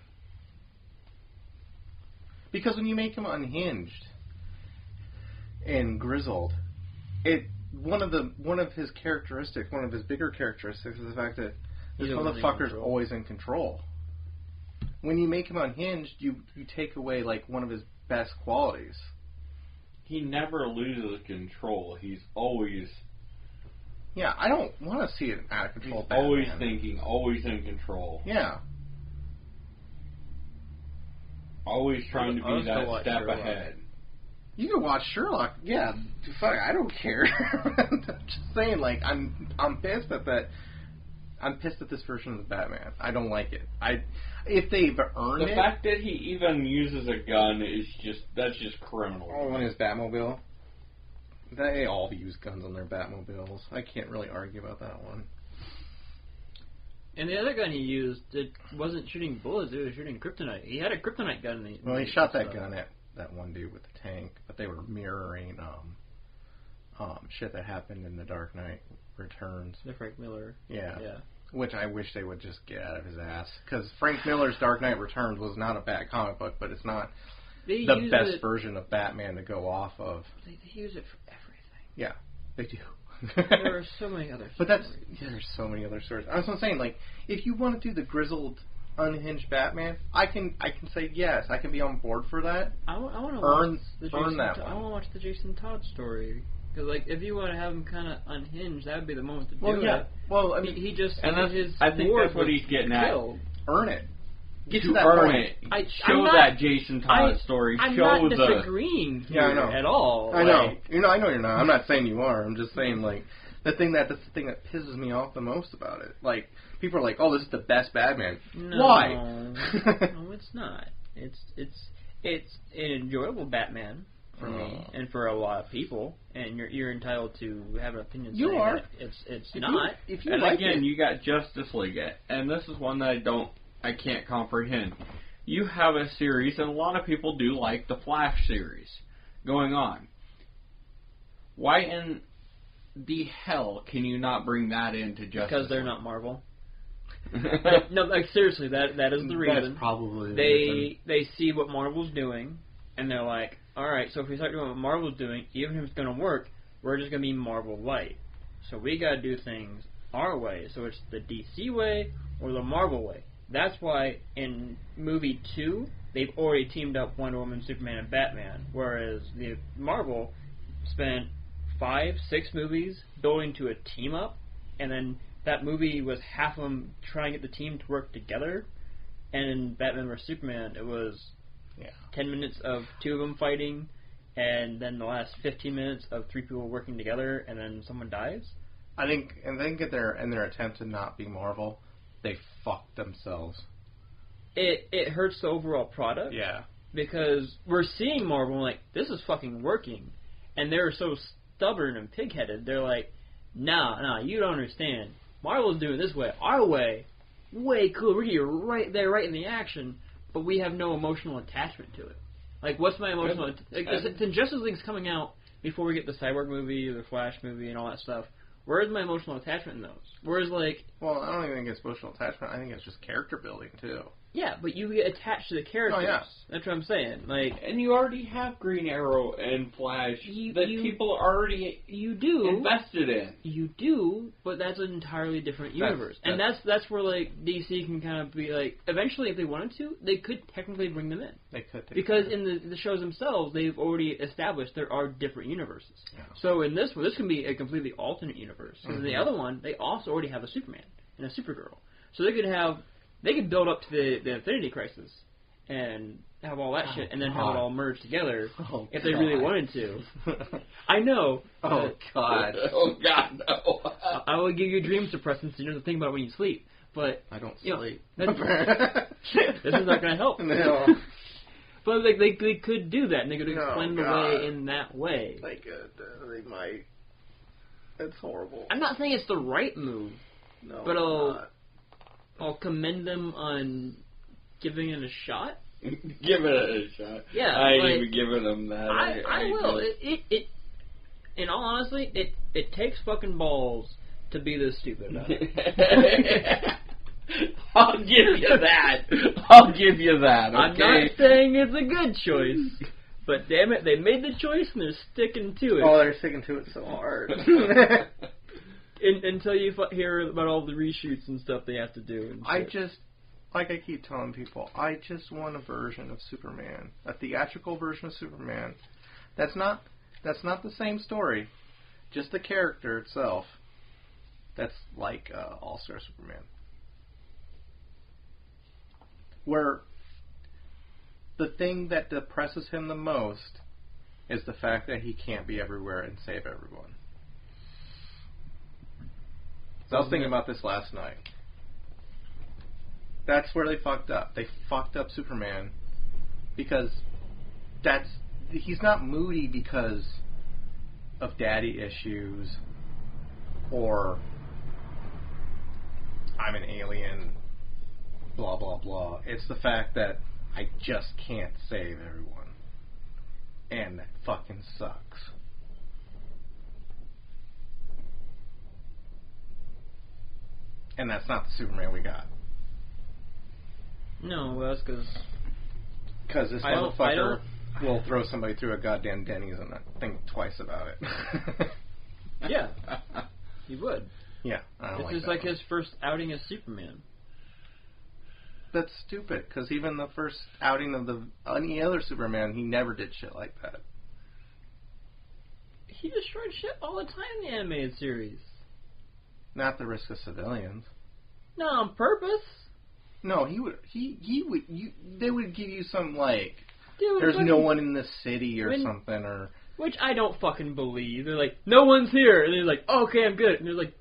Speaker 1: Because when you make him unhinged and grizzled, one of his characteristics, one of his bigger characteristics, is the fact that this motherfucker's always in control. When you make him unhinged, you take away like one of his best qualities.
Speaker 3: He never loses control. He's always...
Speaker 1: Yeah, I don't want to see an out of control
Speaker 3: He's
Speaker 1: Batman.
Speaker 3: always thinking, always in control.
Speaker 1: Yeah.
Speaker 3: Always trying to
Speaker 2: I'll
Speaker 3: be
Speaker 2: still
Speaker 3: that
Speaker 2: watch
Speaker 3: step
Speaker 2: Sherlock.
Speaker 3: ahead.
Speaker 1: You can watch Sherlock. Yeah, fuck, I don't care. I'm just saying, like, I'm pissed at that. I'm pissed at this version of the Batman. I don't like it. If they've earned
Speaker 3: The
Speaker 1: it.
Speaker 3: fact that he even uses a gun is that's just criminal.
Speaker 1: Oh, on his Batmobile. They all use guns on their Batmobiles. I can't really argue about that one.
Speaker 2: And the other gun he used, it wasn't shooting bullets, it was shooting kryptonite. He had a kryptonite gun.
Speaker 1: Well, he shot that gun at that one dude with the tank, but they were mirroring shit that happened in The Dark Knight Returns.
Speaker 2: The Frank Miller.
Speaker 1: Yeah.
Speaker 2: Yeah.
Speaker 1: Which I wish they would just get out of his ass. Because Frank Miller's Dark Knight Returns was not a bad comic book, but it's not
Speaker 2: They
Speaker 1: the
Speaker 2: use
Speaker 1: best
Speaker 2: it,
Speaker 1: version of Batman to go off of.
Speaker 2: They use it for everything.
Speaker 1: Yeah, they do.
Speaker 2: There are so many other
Speaker 1: But that's
Speaker 2: stories.
Speaker 1: there's so many other stories. I was saying, like, if you want to do the grizzled, unhinged Batman, I can say yes. I can be on board for that.
Speaker 2: I want to
Speaker 1: Earn-
Speaker 2: watch the
Speaker 1: earn
Speaker 2: Jason
Speaker 1: that
Speaker 2: Todd,
Speaker 1: one.
Speaker 2: I want to watch the Jason Todd story. Because, like, if you want to have him kind of unhinged, that would be the moment to do it.
Speaker 1: Well, I mean,
Speaker 2: He just...
Speaker 3: And that's,
Speaker 2: his
Speaker 3: I think
Speaker 2: ward
Speaker 3: that's what
Speaker 2: was
Speaker 3: he's getting at.
Speaker 2: killed.
Speaker 1: earn it. Get to
Speaker 3: To
Speaker 1: that
Speaker 3: earn
Speaker 1: point.
Speaker 3: it.
Speaker 2: I'm
Speaker 3: Show
Speaker 2: not-
Speaker 3: that Jason Todd story.
Speaker 2: I'm
Speaker 3: Show
Speaker 2: not
Speaker 3: the...
Speaker 2: disagreeing
Speaker 1: Yeah, I
Speaker 2: here
Speaker 1: know.
Speaker 2: at all.
Speaker 1: I know.
Speaker 2: Like,
Speaker 1: I know you're not. I'm not saying you are. I'm just saying, like, that's the thing that pisses me off the most about it. Like, people are like, "Oh, this is the best Batman."
Speaker 2: no,
Speaker 1: Why?
Speaker 2: No, it's not. It's an enjoyable Batman for me and for a lot of people, and you're entitled to have an opinion.
Speaker 1: You
Speaker 2: saying
Speaker 1: are.
Speaker 2: that it's not.
Speaker 1: If you
Speaker 3: And
Speaker 1: like
Speaker 3: again,
Speaker 1: it,
Speaker 3: you got Justice League, and this is one that I can't comprehend. You have a series, and a lot of people do like the Flash series going on. Why in the hell can you not bring that into Justice
Speaker 2: Because they're
Speaker 3: League?
Speaker 2: not Marvel. No, like seriously, that is the reason.
Speaker 1: That's probably
Speaker 2: They see what Marvel's doing, and they're like, all right, so if we start doing what Marvel's doing, even if it's going to work, we're just going to be Marvel light. So we got to do things our way. So it's the DC way or the Marvel way. That's why in movie 2, they've already teamed up Wonder Woman, Superman, and Batman, whereas the Marvel spent 5-6 movies building to a team up, and then that movie was half of them trying to get the team to work together, and in Batman vs Superman, it was 10 minutes of 2 of them fighting, and then the last 15 minutes of 3 people working together, and then someone dies.
Speaker 1: I think in their attempt to not be Marvel, they fucked themselves.
Speaker 2: It hurts the overall product.
Speaker 1: Yeah.
Speaker 2: Because we're seeing Marvel and like, this is fucking working. And they're so stubborn and pig-headed. They're like, nah, you don't understand. Marvel's doing it this way. Our way, way cool. We're here right there, right in the action. But we have no emotional attachment to it. Like, what's my emotional... the Justice League's coming out before we get the Cyborg movie, or the Flash movie, and all that stuff. Where is my emotional attachment in those? Whereas, like...
Speaker 1: Well, I don't even think it's emotional attachment. I think it's just character building, too.
Speaker 2: Yeah, but you get attached to the characters.
Speaker 1: Oh, yeah.
Speaker 2: That's what I'm saying. Like,
Speaker 3: and you already have Green Arrow and Flash that people already invested in.
Speaker 2: You do, but that's an entirely different universe. And that's where, like, DC can kind of be like, eventually, if they wanted to, they could technically bring them in.
Speaker 1: They could.
Speaker 2: Because in the shows themselves, they've already established there are different universes. Yeah. So in this one, this can be a completely alternate universe. Because in the other one, they also already have a Superman and a Supergirl. So they could build up to the Infinity Crisis and have all that shit, and then have it all merged together if they really wanted to. I know.
Speaker 1: Oh, God.
Speaker 3: Oh, God, no.
Speaker 2: I will give you dream suppressants so you don't have to think about it when you sleep. But
Speaker 1: I don't sleep.
Speaker 2: This is not going to help.
Speaker 1: No.
Speaker 2: But they could do that, and they could explain the way in that way.
Speaker 1: They could. They might. It's horrible.
Speaker 2: I'm not saying it's the right move.
Speaker 1: No,
Speaker 2: but I'll commend them on giving it a shot.
Speaker 3: Give it a shot.
Speaker 2: Yeah,
Speaker 3: I ain't even giving them that.
Speaker 2: I will. It. In all honesty, it takes fucking balls to be this stupid about it.
Speaker 3: I'll give you that. I'll give you that. Okay?
Speaker 2: I'm not saying it's a good choice, but damn it, they made the choice and they're sticking to it.
Speaker 1: Oh, they're sticking to it so hard.
Speaker 2: Until you hear about all the reshoots and stuff they have to do. And
Speaker 1: like I keep telling people, I just want a version of Superman, a theatrical version of Superman. That's not the same story, just the character itself. That's like All-Star Superman, where the thing that depresses him the most is the fact that he can't be everywhere and save everyone. So I was thinking about this last night. That's where they fucked up. They fucked up Superman because he's not moody because of daddy issues or I'm an alien, blah, blah, blah. It's the fact that I just can't save everyone. And that fucking sucks. And that's not the Superman we got.
Speaker 2: No, well, that's
Speaker 1: because this motherfucker will throw somebody through a goddamn Denny's and not think twice about it.
Speaker 2: Yeah, he would.
Speaker 1: Yeah, I don't
Speaker 2: This is like his first outing as Superman.
Speaker 1: That's stupid, because even the first outing of any other Superman, he never did shit like that.
Speaker 2: He destroyed shit all the time in the animated series.
Speaker 1: Not at the risk of civilians.
Speaker 2: No, on purpose.
Speaker 1: No, he would. They would give you some like,
Speaker 2: Dude,
Speaker 1: there's no one in the city or something, or.
Speaker 2: Which I don't fucking believe. They're like, no one's here, and they're like, oh, okay, I'm good. And they're like,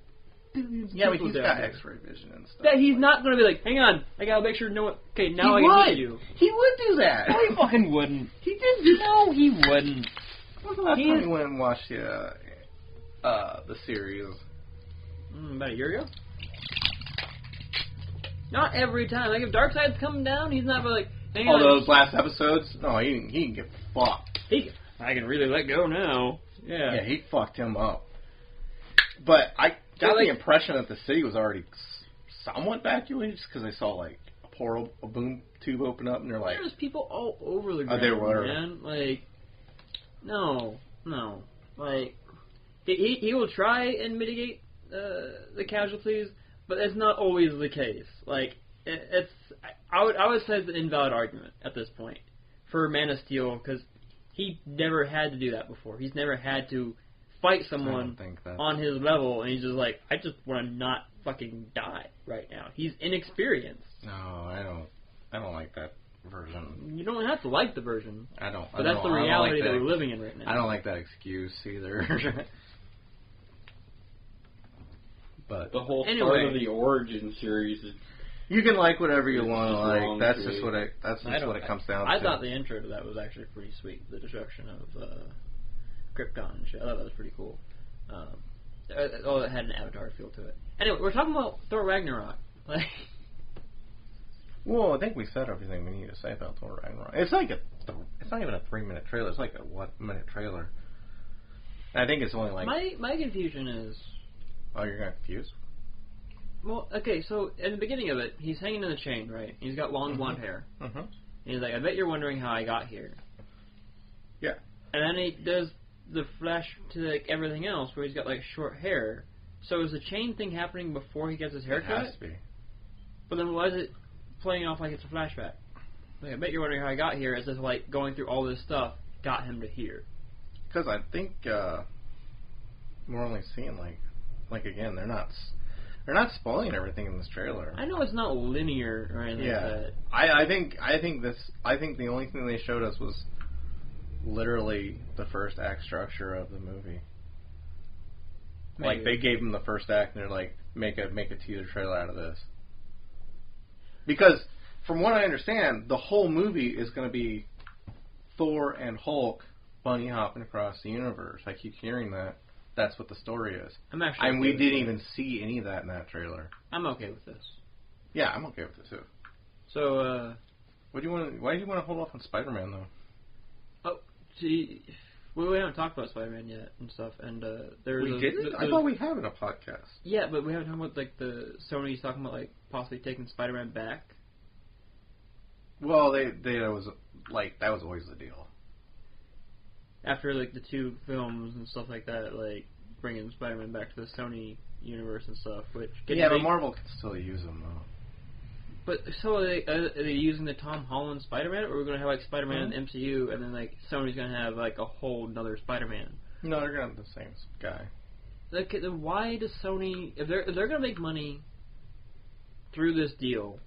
Speaker 2: billions of
Speaker 1: yeah, but
Speaker 2: people
Speaker 1: he's
Speaker 2: down
Speaker 1: got
Speaker 2: there.
Speaker 1: X-ray vision and stuff.
Speaker 2: That he's not going to be like, hang on, I gotta make sure no one. Okay, now I can meet you.
Speaker 1: He would do that.
Speaker 2: No, he fucking wouldn't.
Speaker 1: He did do.
Speaker 2: No, he wouldn't.
Speaker 1: When was the last time you went and watched the series?
Speaker 2: About a year ago. Not every time. Like if Darkseid's coming down, he's not like. Hang on.
Speaker 1: Those last episodes? No, he can get fucked.
Speaker 2: I can really let go now. Yeah.
Speaker 1: Yeah, he fucked him up. But I got the impression that the city was already somewhat evacuated just because I saw like a boom tube open up and they're like.
Speaker 2: There's people all over the ground.
Speaker 1: There were.
Speaker 2: Man. Like, no. Like, he will try and mitigate the casualties, but that's not always the case. Like, I would say it's an invalid argument at this point for Man of Steel because he never had to do that before. He's never had to fight someone on his level, and he's just like, I just want to not fucking die right now. He's inexperienced.
Speaker 1: No, I don't like that version.
Speaker 2: You don't have to like the version.
Speaker 1: I don't.
Speaker 2: But that's the reality that we're living in right now.
Speaker 1: I don't like that excuse either. But
Speaker 3: the whole start of the origin series is.
Speaker 1: You can like whatever you want to like. That's just what it comes down to.
Speaker 2: I thought the intro to that was actually pretty sweet. The destruction of Krypton and shit. I thought that was pretty cool. It had an Avatar feel to it. Anyway, we're talking about Thor Ragnarok. Like,
Speaker 1: well, I think we said everything we need to say about Thor Ragnarok. It's like it's not even a 3-minute trailer. It's like a 1-minute trailer. I think it's only like.
Speaker 2: My confusion is.
Speaker 1: Oh, you're not confused?
Speaker 2: Well, okay, so in the beginning of it, he's hanging in the chain, right? He's got long blonde hair.
Speaker 1: Mm-hmm.
Speaker 2: And he's like, I bet you're wondering how I got here.
Speaker 1: Yeah.
Speaker 2: And then he does the flash to like everything else where he's got like short hair. So is the chain thing happening before he gets his haircut?
Speaker 1: It has to be.
Speaker 2: But then why is it playing off like it's a flashback? Like, I bet you're wondering how I got here, as if like going through all this stuff got him to here.
Speaker 1: Because I think we're only seeing like again, they're not spoiling everything in this trailer.
Speaker 2: I know it's not linear or anything like that.
Speaker 1: I think the only thing they showed us was literally the first act structure of the movie.
Speaker 2: Maybe.
Speaker 1: Like they gave them the first act and they're like, make a teaser trailer out of this. Because from what I understand, the whole movie is going to be Thor and Hulk bunny hopping across the universe. I keep hearing that. That's what the story is.
Speaker 2: I'm actually
Speaker 1: and
Speaker 2: okay
Speaker 1: we
Speaker 2: with
Speaker 1: didn't
Speaker 2: that.
Speaker 1: even see any of that in that trailer.
Speaker 2: I'm okay with this.
Speaker 1: Yeah, I'm okay with it too.
Speaker 2: So,
Speaker 1: Why do you want to hold off on Spider-Man though?
Speaker 2: see, we haven't talked about Spider-Man yet and stuff, and there's
Speaker 1: We didn't? I thought we had in a podcast.
Speaker 2: Yeah, but we haven't talked about like the Sony's talking about like possibly taking Spider-Man back.
Speaker 1: Well, that was always the deal.
Speaker 2: After like the 2 films and stuff like that, like bringing Spider-Man back to the Sony universe and stuff. Which
Speaker 1: But Marvel can still use them though.
Speaker 2: But so are they using the Tom Holland Spider-Man, or are we going to have like Spider-Man in the MCU, and then like Sony's going to have like a whole another Spider-Man?
Speaker 1: No, they're gonna have the same guy.
Speaker 2: Like, then why does Sony, if they're going to make money through this deal,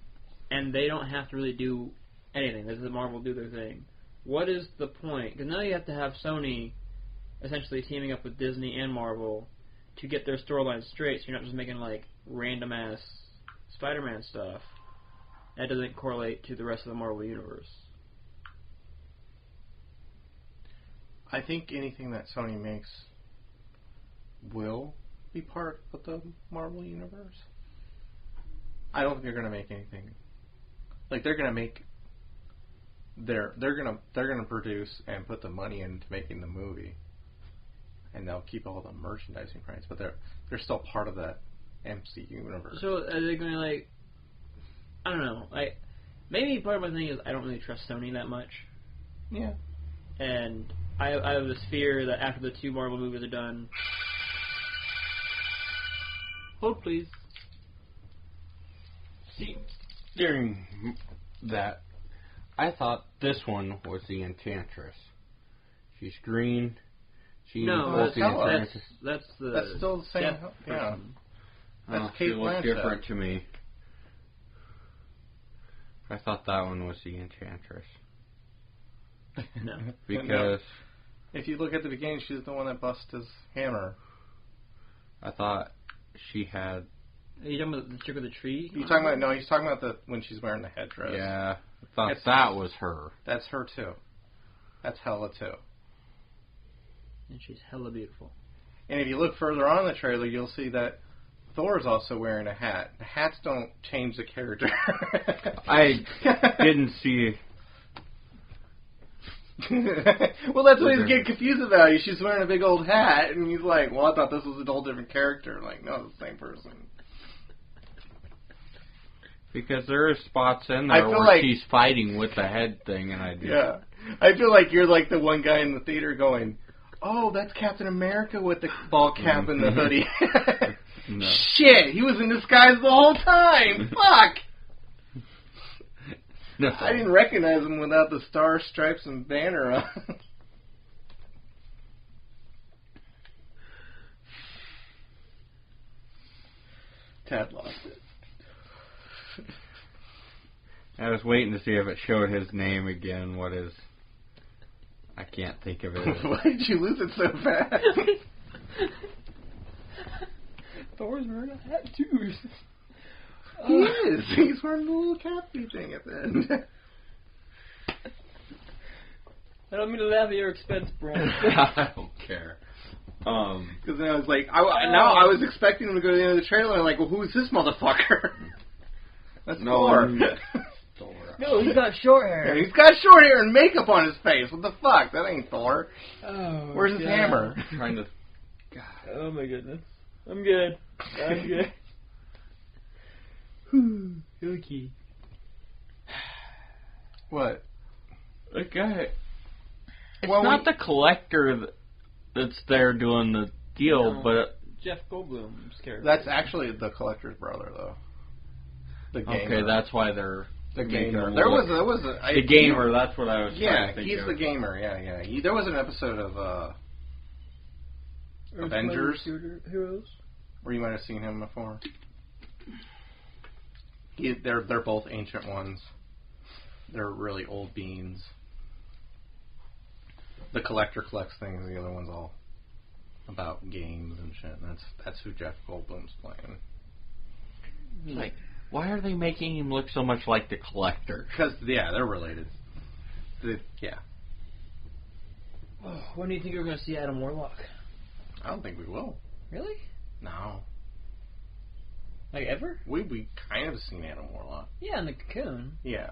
Speaker 2: and they don't have to really do anything, this is Marvel do their thing, what is the point? Because now you have to have Sony essentially teaming up with Disney and Marvel to get their storylines straight, so you're not just making like random ass Spider-Man stuff that doesn't correlate to the rest of the Marvel universe.
Speaker 1: I think anything that Sony makes will be part of the Marvel universe. I don't think they're going to make anything. Like they're going to make. They're gonna produce and put the money into making the movie, and they'll keep all the merchandising rights, but they're still part of that MC universe.
Speaker 2: So are they going to like? I don't know. Like maybe part of my thing is I don't really trust Sony that much.
Speaker 1: Yeah.
Speaker 2: And I have this fear that after the 2 Marvel movies are done. Hold please.
Speaker 3: See, during that, I thought this one was the Enchantress. She's green.
Speaker 2: No,
Speaker 1: that's Hela.
Speaker 2: That's
Speaker 1: still the same.
Speaker 2: Chef
Speaker 1: Yeah.
Speaker 2: person.
Speaker 1: That's
Speaker 3: She
Speaker 1: Kate
Speaker 3: looked
Speaker 1: Blanchett.
Speaker 3: different to me. I thought that one was the Enchantress.
Speaker 2: No.
Speaker 3: Because
Speaker 1: If you look at the beginning, she's the one that busts his hammer.
Speaker 3: I thought she had...
Speaker 2: Are you talking about the chick with the tree?
Speaker 1: He's talking about when she's wearing the headdress.
Speaker 3: Yeah, I thought that was her.
Speaker 1: That's her too. That's Hela too.
Speaker 2: And she's hella beautiful.
Speaker 1: And if you look further on in the trailer, you'll see that Thor's also wearing a hat. The hats don't change the character.
Speaker 3: I didn't see...
Speaker 1: Well, that's what he's getting confused about. She's wearing a big old hat, and he's like, well, I thought this was a whole different character. I'm like, no, it's the same person.
Speaker 3: Because there are spots in
Speaker 1: I
Speaker 3: there
Speaker 1: feel
Speaker 3: where
Speaker 1: like-
Speaker 3: she's fighting with the head thing, and I do.
Speaker 1: Yeah. I feel like you're like the one guy in the theater going, oh, that's Captain America with the ball cap and the hoodie.
Speaker 3: No.
Speaker 1: Shit, he was in disguise the whole time. Fuck.
Speaker 3: No.
Speaker 1: I didn't recognize him without the star, stripes, and banner on. Tad lost it.
Speaker 3: I was waiting to see if it showed his name again. I can't think of it.
Speaker 1: Why did you lose it so fast?
Speaker 2: Thor's wearing a hat too.
Speaker 1: He is. He's wearing the little cappy thing at the end.
Speaker 2: I don't mean to laugh at your expense, Brad.
Speaker 3: I don't care.
Speaker 1: Because then I was like, I was expecting him to go to the end of the trailer, and like, well, who's this motherfucker? That's Thor.
Speaker 3: Thor.
Speaker 2: No, he's got short hair.
Speaker 1: Yeah, he's got short hair and makeup on his face. What the fuck? That ain't Thor.
Speaker 2: Oh,
Speaker 1: Where's his hammer?
Speaker 3: Trying to.
Speaker 2: Oh my goodness. I'm good. Okay.
Speaker 1: What?
Speaker 4: The guy. It's
Speaker 1: Well,
Speaker 4: not the collector that's there doing the deal,
Speaker 2: No.
Speaker 4: but
Speaker 2: Jeff Goldblum's character.
Speaker 1: That's actually the collector's brother, though. The gamer.
Speaker 4: okay, that's why they're
Speaker 1: the
Speaker 4: making
Speaker 1: gamer.
Speaker 4: him
Speaker 1: There
Speaker 4: look-
Speaker 1: was
Speaker 4: the gamer. That's what I was
Speaker 1: Yeah,
Speaker 4: trying to think
Speaker 1: he's
Speaker 4: of.
Speaker 1: the gamer. Yeah. There was an episode of Avengers
Speaker 2: Heroes.
Speaker 1: where you might have seen him before. They're both ancient ones. They're really old beans. The collector collects things. The other one's all about games and shit. And that's who Jeff Goldblum's playing.
Speaker 4: Like, why are they making him look so much like the collector?
Speaker 1: Because they're related. Yeah.
Speaker 2: Oh, when do you think we're going to see Adam Warlock?
Speaker 1: I don't think we will.
Speaker 2: Really?
Speaker 1: No.
Speaker 2: Like ever?
Speaker 1: We kind of seen Adam Warlock.
Speaker 2: Yeah, in the Cocoon.
Speaker 1: Yeah.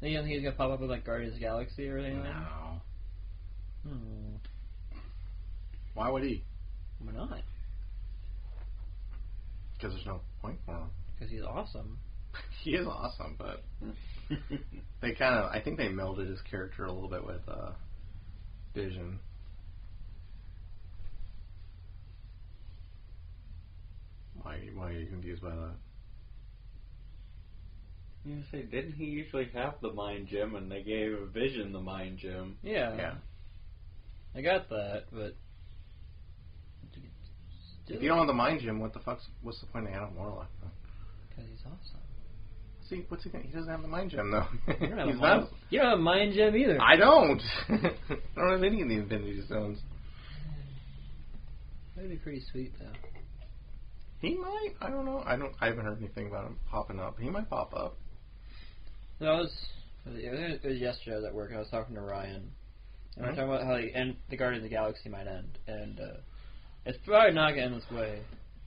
Speaker 2: You don't think he's going to pop up with like Guardians of the Galaxy or anything?
Speaker 1: No.
Speaker 2: Hmm.
Speaker 1: Why would he?
Speaker 2: Why not?
Speaker 1: Because there's no point for him.
Speaker 2: Because he's awesome.
Speaker 1: He is awesome, but I think they melded his character a little bit with Vision. Why are you confused by that?
Speaker 3: You say, didn't he usually have the mind gem, and they gave Vision the mind gem?
Speaker 2: Yeah.
Speaker 1: Yeah.
Speaker 2: I got that, but
Speaker 1: If you don't have the mind gem, what's the point of Adam Warlock?
Speaker 2: Because he's awesome.
Speaker 1: See, what's he gonna? He doesn't have the mind gem though.
Speaker 2: You don't have,
Speaker 1: He's
Speaker 2: a mind,
Speaker 1: not-
Speaker 2: you don't have a mind gem either.
Speaker 1: I don't. I don't have any of the Infinity Stones.
Speaker 2: That'd be pretty sweet though.
Speaker 1: He might. I don't know. I haven't heard anything about him popping up. He might pop up.
Speaker 2: So it was yesterday I was at work and I was talking to Ryan. And we were talking about how the Guardians of the Galaxy might end. And it's probably not going to end this way.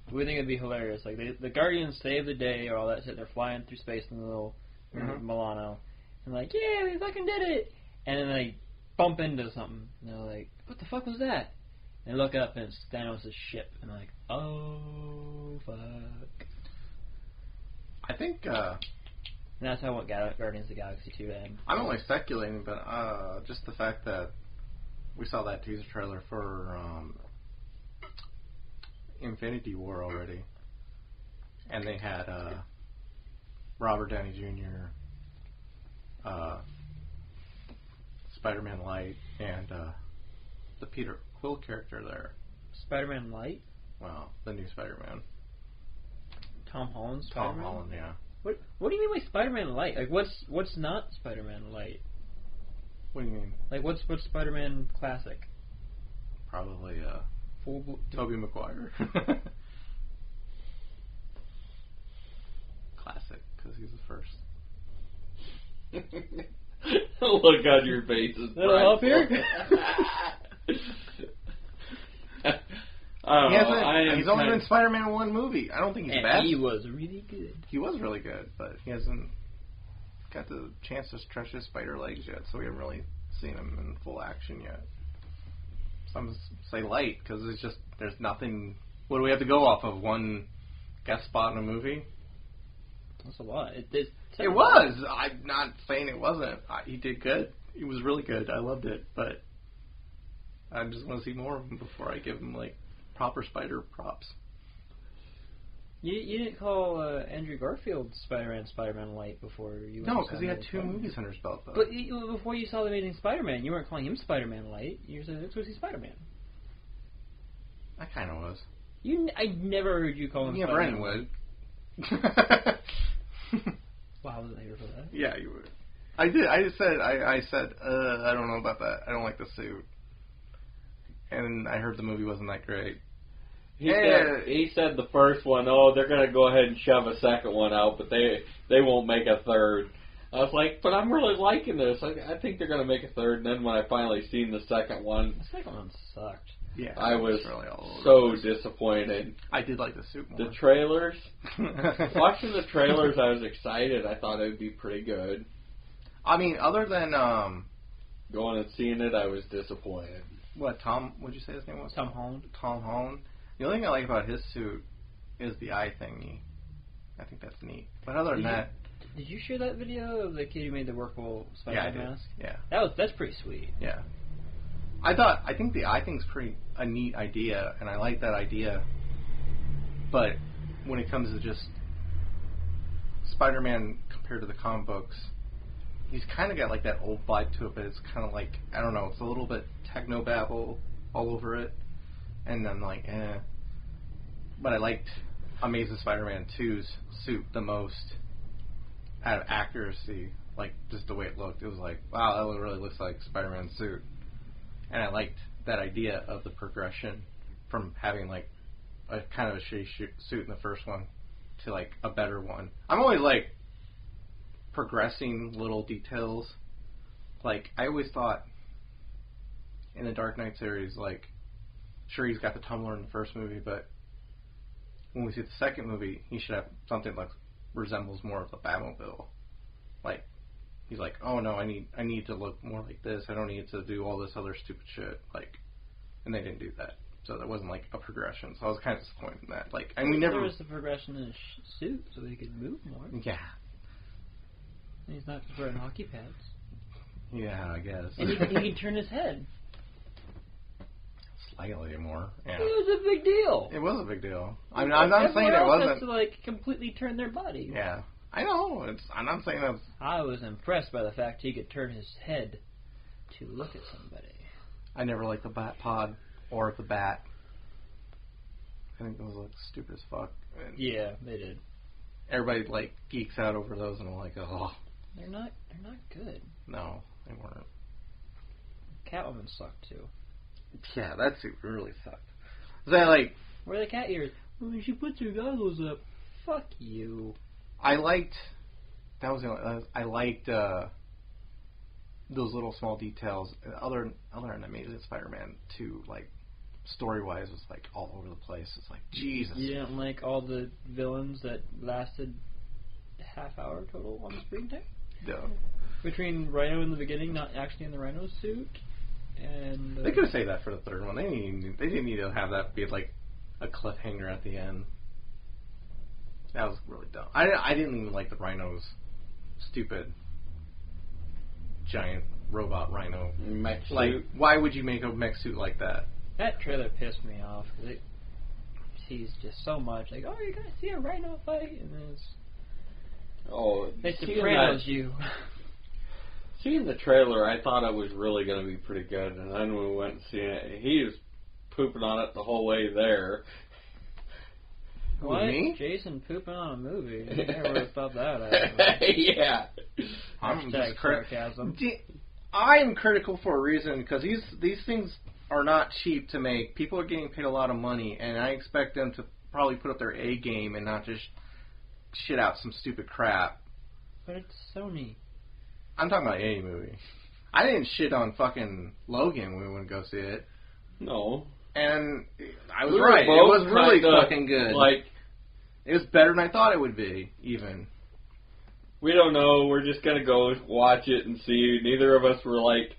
Speaker 2: We think it'd be hilarious. Like, the Guardians save the day or all that shit. They're flying through space in the little Milano. And like, yeah, we fucking did it! And then they bump into something. And they're like, what the fuck was that? And they look up and it's Thanos' ship. And they're like, oh, fuck.
Speaker 1: I think.
Speaker 2: And that's how what Guardians of the Galaxy 2 end.
Speaker 1: I'm only speculating, but just the fact that we saw that teaser trailer for Infinity War already, and they had Robert Downey Jr., Spider-Man Light, and the Peter Quill character there.
Speaker 2: Spider-Man Light?
Speaker 1: Well, the new Spider-Man.
Speaker 2: Tom Holland's Spider-Man?
Speaker 1: Tom Holland, yeah.
Speaker 2: What do you mean by Spider-Man Light? Like, what's not Spider-Man Light?
Speaker 1: What do you mean?
Speaker 2: Like, what's Spider-Man Classic?
Speaker 1: Probably
Speaker 2: Full
Speaker 1: Tobey Maguire. Classic, because he's the first.
Speaker 3: Look on your faces.
Speaker 2: Little help here?
Speaker 1: He's only been Spider-Man in one movie. I don't think he's
Speaker 2: and
Speaker 1: bad.
Speaker 2: he was really good.
Speaker 1: He was really good, but he hasn't got the chance to stretch his spider legs yet, so we haven't really seen him in full action yet. Some say light, because it's just, there's nothing. What do we have to go off of? One guest spot in a movie?
Speaker 2: That's a lot. It
Speaker 1: was! I'm not saying it wasn't. He did good. He was really good. I loved it, but I just want to see more of him before I give him, like, proper spider props.
Speaker 2: You didn't call Andrew Garfield Spider-Man Light before you.
Speaker 1: No, because he had 2 movies under his belt, though.
Speaker 2: But before you saw The Amazing Spider-Man, you weren't calling him Spider-Man Light. You said it's supposed to be Spider-Man.
Speaker 1: I kind of was.
Speaker 2: I never heard you call him.
Speaker 1: Yeah,
Speaker 2: Spider-Man.
Speaker 1: Brennan would.
Speaker 2: Well, I wasn't here for that.
Speaker 1: Yeah, you would. I did. I said, I don't know about that. I don't like the suit. And I heard the movie wasn't that great.
Speaker 3: He said the first one, they're going to go ahead and shove a second one out, but they won't make a third. I was like, but I'm really liking this. I think they're going to make a third. And then when I finally seen the second one,
Speaker 2: Sucked.
Speaker 1: Yeah,
Speaker 3: I was
Speaker 1: really all
Speaker 3: so disappointed.
Speaker 1: I did like the suit more.
Speaker 3: The trailers, watching the trailers, I was excited. I thought it would be pretty good.
Speaker 1: I mean, other than
Speaker 3: going and seeing it, I was disappointed.
Speaker 1: What what'd you say his name was?
Speaker 2: Tom Holland.
Speaker 1: Tom Holland. The only thing I like about his suit is the eye thingy. I think that's neat. But other than that,
Speaker 2: did you share that video of the kid who made the workable Spider-Man
Speaker 1: yeah, I did.
Speaker 2: mask?
Speaker 1: Yeah.
Speaker 2: That's pretty sweet.
Speaker 1: Yeah. I think the eye thing's a neat idea, and I like that idea. But when it comes to just Spider-Man compared to the comic books, he's kind of got like that old vibe to it, but it's kind of like, I don't know, it's a little bit techno-babble all over it. And I'm like, eh. But I liked Amazing Spider-Man 2's suit the most out of accuracy, like just the way it looked. It was like, wow, that really looks like Spider-Man's suit. And I liked that idea of the progression from having like a kind of a shitty suit in the first one to like a better one. I'm always like progressing little details. Like I always thought in the Dark Knight series, like sure he's got the tumbler in the first movie, but when we see the second movie, he should have something that resembles more of the Batmobile. Like he's like, oh no, I need to look more like this. I don't need to do all this other stupid shit. Like, and they didn't do that, so there wasn't like a progression. So I was kind of disappointed in that. Like, and we never.
Speaker 2: There was the progression in his suit, so he could move more.
Speaker 1: Yeah.
Speaker 2: And he's not wearing hockey pads.
Speaker 1: Yeah, I guess.
Speaker 2: And he can turn his head.
Speaker 1: Slightly more. Yeah.
Speaker 2: It was a big deal.
Speaker 1: It was a big deal. I mean, I'm not saying it wasn't.
Speaker 2: Has to like completely turn their body.
Speaker 1: Yeah, I know. I'm not saying that's.
Speaker 2: I was impressed by the fact he could turn his head to look at somebody.
Speaker 1: I never liked the Bat Pod or the Bat. I think those look stupid as fuck. And
Speaker 2: yeah, they did.
Speaker 1: Everybody like geeks out over those, and I'm like, oh.
Speaker 2: They're not good.
Speaker 1: No, they weren't.
Speaker 2: Catwoman sucked too.
Speaker 1: Yeah, that suit really sucked. Was that like?
Speaker 2: Where are the cat ears? When she puts her goggles up. Fuck you.
Speaker 1: I liked. That was the only, I liked those little small details. Other than Amazing Spider-Man 2, like story wise, was like all over the place. It's like Jesus.
Speaker 2: You didn't like all the villains that lasted half hour total on the screen time?
Speaker 1: No.
Speaker 2: Between Rhino in the beginning, not actually in the Rhino suit, and
Speaker 1: they could have saved that for the third one. They didn't need to have that be like a cliffhanger at the end. That was really dumb. I didn't even like the Rhino's stupid giant robot Rhino
Speaker 3: mech suit.
Speaker 1: Like, why would you make a mech suit like that?
Speaker 2: That trailer pissed me off. It teased just so much. Like, oh, you're gonna see a Rhino fight, and then it Sopranos you.
Speaker 3: Seeing the trailer, I thought it was really going to be pretty good, and then when we went and seen it, he was pooping on it the whole way there.
Speaker 2: What?
Speaker 1: Me?
Speaker 2: Jason pooping on a movie? I never would have thought that.
Speaker 3: Yeah.
Speaker 1: I'm
Speaker 2: Hashtag
Speaker 1: just
Speaker 2: sarcasm.
Speaker 1: I'm critical for a reason, because these things are not cheap to make. People are getting paid a lot of money, and I expect them to probably put up their A game and not just shit out some stupid crap.
Speaker 2: But it's Sony.
Speaker 1: I'm talking about any movie. I didn't shit on fucking Logan when we went to go see it.
Speaker 3: No.
Speaker 1: And I was
Speaker 3: We were
Speaker 1: right. It
Speaker 3: both
Speaker 1: was really
Speaker 3: kinda,
Speaker 1: fucking good.
Speaker 3: Like,
Speaker 1: it was better than I thought it would be, even.
Speaker 3: we don't know. We're just going to go watch it and see. Neither of us were, like,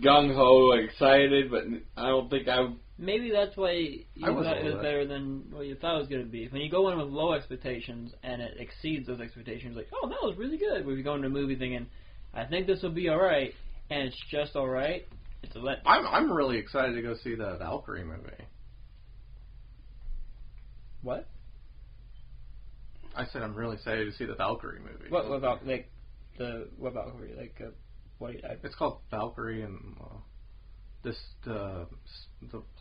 Speaker 3: gung-ho excited, but I don't think I...
Speaker 2: Maybe that's why you
Speaker 1: I was
Speaker 2: thought it was
Speaker 1: all
Speaker 2: better than what you thought it was going to be. When you go in with low expectations and it exceeds those expectations, like, oh, that was really good. When you go into a movie thinking, I think this will be alright, and it's just alright, it's a let.
Speaker 1: I'm really excited to go see the Valkyrie movie.
Speaker 2: What?
Speaker 1: I said I'm really excited to see the Valkyrie movie.
Speaker 2: What about, like, what about, like,
Speaker 1: It's called Valkyrie and the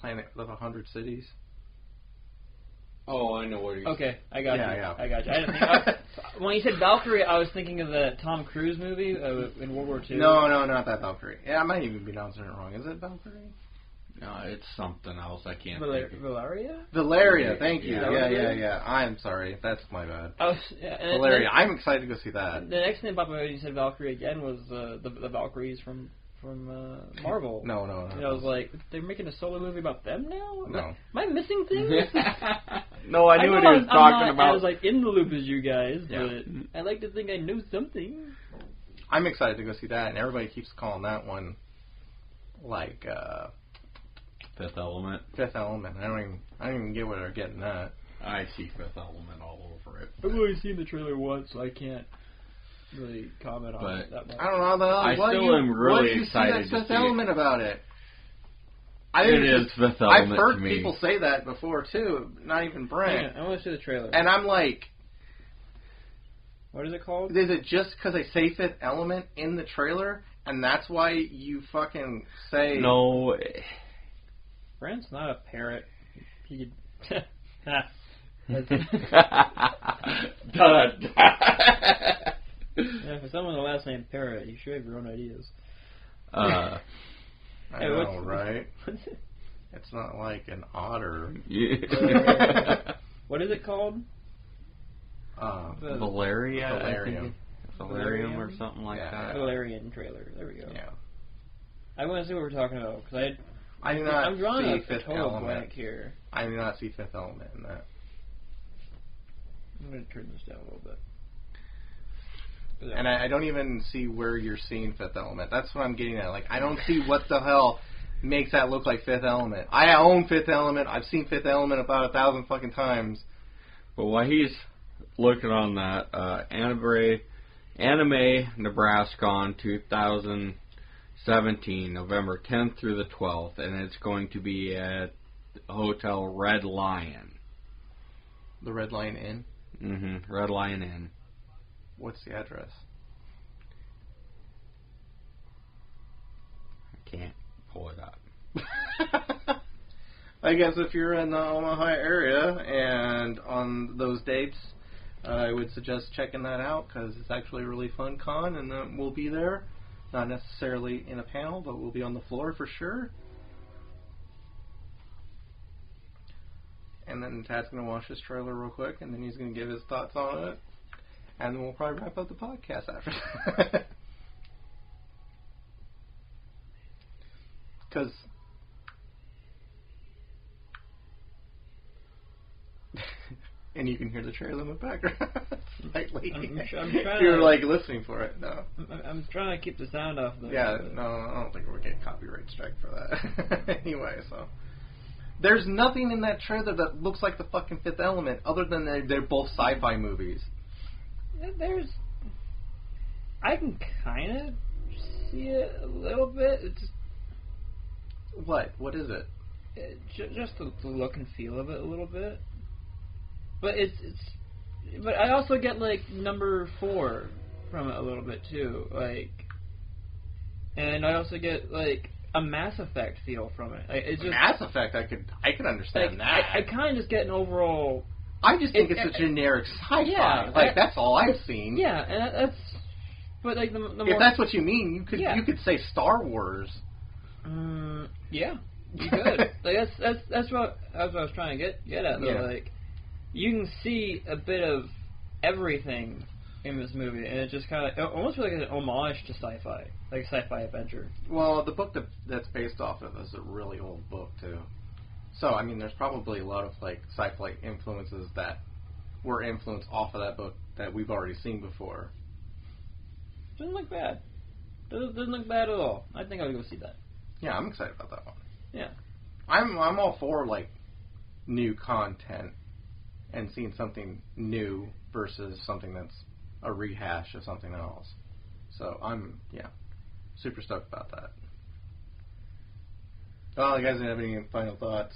Speaker 1: planet of 100 cities.
Speaker 3: Oh, I know what you're
Speaker 2: Okay, I got you.
Speaker 1: Yeah.
Speaker 2: I got you. I didn't think, when you said Valkyrie, I was thinking of the Tom Cruise movie in World War II.
Speaker 1: No, not that Valkyrie. Yeah, I might even be pronouncing it wrong. Is it Valkyrie?
Speaker 4: No, it's something else. I can't think.
Speaker 2: Valeria?
Speaker 1: Valeria, thank you.
Speaker 2: Yeah.
Speaker 1: Yeah. I'm sorry. That's my bad.
Speaker 2: And
Speaker 1: Valeria. I'm excited to go see that.
Speaker 2: The next thing about when you said Valkyrie again was the Valkyries from Marvel.
Speaker 1: No.
Speaker 2: And I was like, they're making a solo movie about them now?
Speaker 1: No.
Speaker 2: Am I missing things?
Speaker 1: No, I knew what he was
Speaker 2: I'm
Speaker 1: talking
Speaker 2: not
Speaker 1: about.
Speaker 2: as like in the loop as you guys,
Speaker 1: Yeah.
Speaker 2: but I like to think I knew something.
Speaker 1: I'm excited to go see that, and everybody keeps calling that one like
Speaker 4: Fifth Element.
Speaker 1: Fifth Element. I don't even get what they're getting at.
Speaker 4: I see Fifth Element all over it.
Speaker 2: I've only seen the trailer once, so I can't really comment on
Speaker 4: But
Speaker 2: it that much.
Speaker 1: I don't know.
Speaker 4: I still am really excited to see
Speaker 1: Fifth Element about it.
Speaker 4: It is Fifth Element
Speaker 1: I've heard
Speaker 4: to me.
Speaker 1: people say that before too. Not even Brent.
Speaker 2: Yeah, I want to see the trailer.
Speaker 1: And I'm like,
Speaker 2: What is it called?
Speaker 1: is it just because they say Fifth Element in the trailer, and that's why you fucking say
Speaker 4: No.
Speaker 2: Brent's not a parrot. He could... Yeah, for someone with the last name Parrot, you should have your own ideas.
Speaker 1: I
Speaker 2: Hey,
Speaker 1: know, right? It's not like an otter.
Speaker 2: What is it called?
Speaker 4: Valeria,
Speaker 1: Valerium.
Speaker 4: I think Valerium or something like that.
Speaker 2: Valerian trailer. There we go.
Speaker 1: Yeah.
Speaker 2: I want to see what we're talking about because
Speaker 1: I do not
Speaker 2: I'm drawing
Speaker 1: see
Speaker 2: a
Speaker 1: Fifth
Speaker 2: total
Speaker 1: Element.
Speaker 2: blank here.
Speaker 1: I do not see Fifth Element in that.
Speaker 2: I'm going to turn this down a little bit.
Speaker 1: And I don't even see where you're seeing Fifth Element. That's what I'm getting at. Like, I don't see what the hell makes that look like Fifth Element. I own Fifth Element. I've seen Fifth Element about 1,000 fucking times.
Speaker 4: But while he's looking on that, Anime Nebraska 2017, November 10th through the 12th, and it's going to be at Hotel Red Lion.
Speaker 1: The Red Lion Inn?
Speaker 4: Mm-hmm. Red Lion Inn.
Speaker 1: What's the address?
Speaker 4: I can't pull it up.
Speaker 1: I guess if you're in the Omaha area and on those dates, I would suggest checking that out because it's actually a really fun con, and we'll be there. Not necessarily in a panel, but we'll be on the floor for sure. And then Tad's going to watch this trailer real quick, and then he's going to give his thoughts on it. And then we'll probably wrap up the podcast after that. Because... and you can hear the trailer in the background. Slightly.
Speaker 2: I'm trying
Speaker 1: You're
Speaker 2: to,
Speaker 1: like listening for it. No.
Speaker 2: I'm trying to keep the sound off. Though,
Speaker 1: Yeah, no, I don't think we'll get copyright strike for that. Anyway, so... There's nothing in that trailer that looks like the fucking Fifth Element other than they're both sci-fi movies.
Speaker 2: There's... I can kind of see it a little bit. It's
Speaker 1: What? What is it?
Speaker 2: just the look and feel of it a little bit. But but I also get like number 4 from it a little bit too, like, and I also get like a Mass Effect feel from it. It's just,
Speaker 1: Mass Effect, I could understand
Speaker 2: like,
Speaker 1: that.
Speaker 2: I kind of just get an overall.
Speaker 1: I just think it's a generic sci-fi.
Speaker 2: Yeah,
Speaker 1: like that's all I've seen.
Speaker 2: Yeah, and that's. But like the
Speaker 1: If
Speaker 2: more,
Speaker 1: that's what you mean, you could
Speaker 2: Yeah.
Speaker 1: you could say Star Wars.
Speaker 2: Yeah, you could. Like that's what I was trying to get at though.
Speaker 1: Yeah.
Speaker 2: Like, you can see a bit of everything in this movie, and it just kind of almost feels like an homage to sci-fi, like a sci-fi adventure.
Speaker 1: Well, the book that's based off of is a really old book too. So I mean, there's probably a lot of like sci-fi influences that were influenced off of that book that we've already seen before.
Speaker 2: Doesn't look bad. Doesn't look bad at all. I think I'll go see that.
Speaker 1: Yeah, I'm excited about that one.
Speaker 2: Yeah.
Speaker 1: I'm all for like new content and seeing something new versus something that's a rehash of something else. So I'm super stoked about that. Well, you guys have any final thoughts?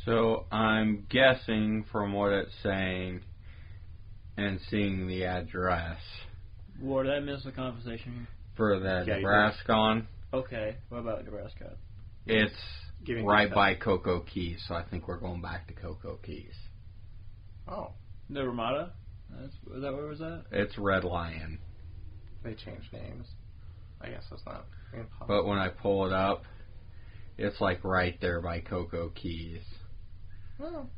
Speaker 4: So I'm guessing from what it's saying and seeing the address
Speaker 2: What did I miss the conversation here?
Speaker 4: for the
Speaker 1: Yeah, you
Speaker 4: Nebraska,
Speaker 2: Okay. What about Nebraska?
Speaker 4: it's
Speaker 1: Giving
Speaker 4: right
Speaker 1: you
Speaker 4: by Cocoa Keys, so I think we're going back to Cocoa Keys.
Speaker 1: Oh,
Speaker 2: The Ramada? Is that where was that?
Speaker 4: It's Red Lion.
Speaker 1: they changed names. I guess that's not impossible.
Speaker 4: But when I pull it up, it's like right there by Cocoa Keys.
Speaker 1: Well,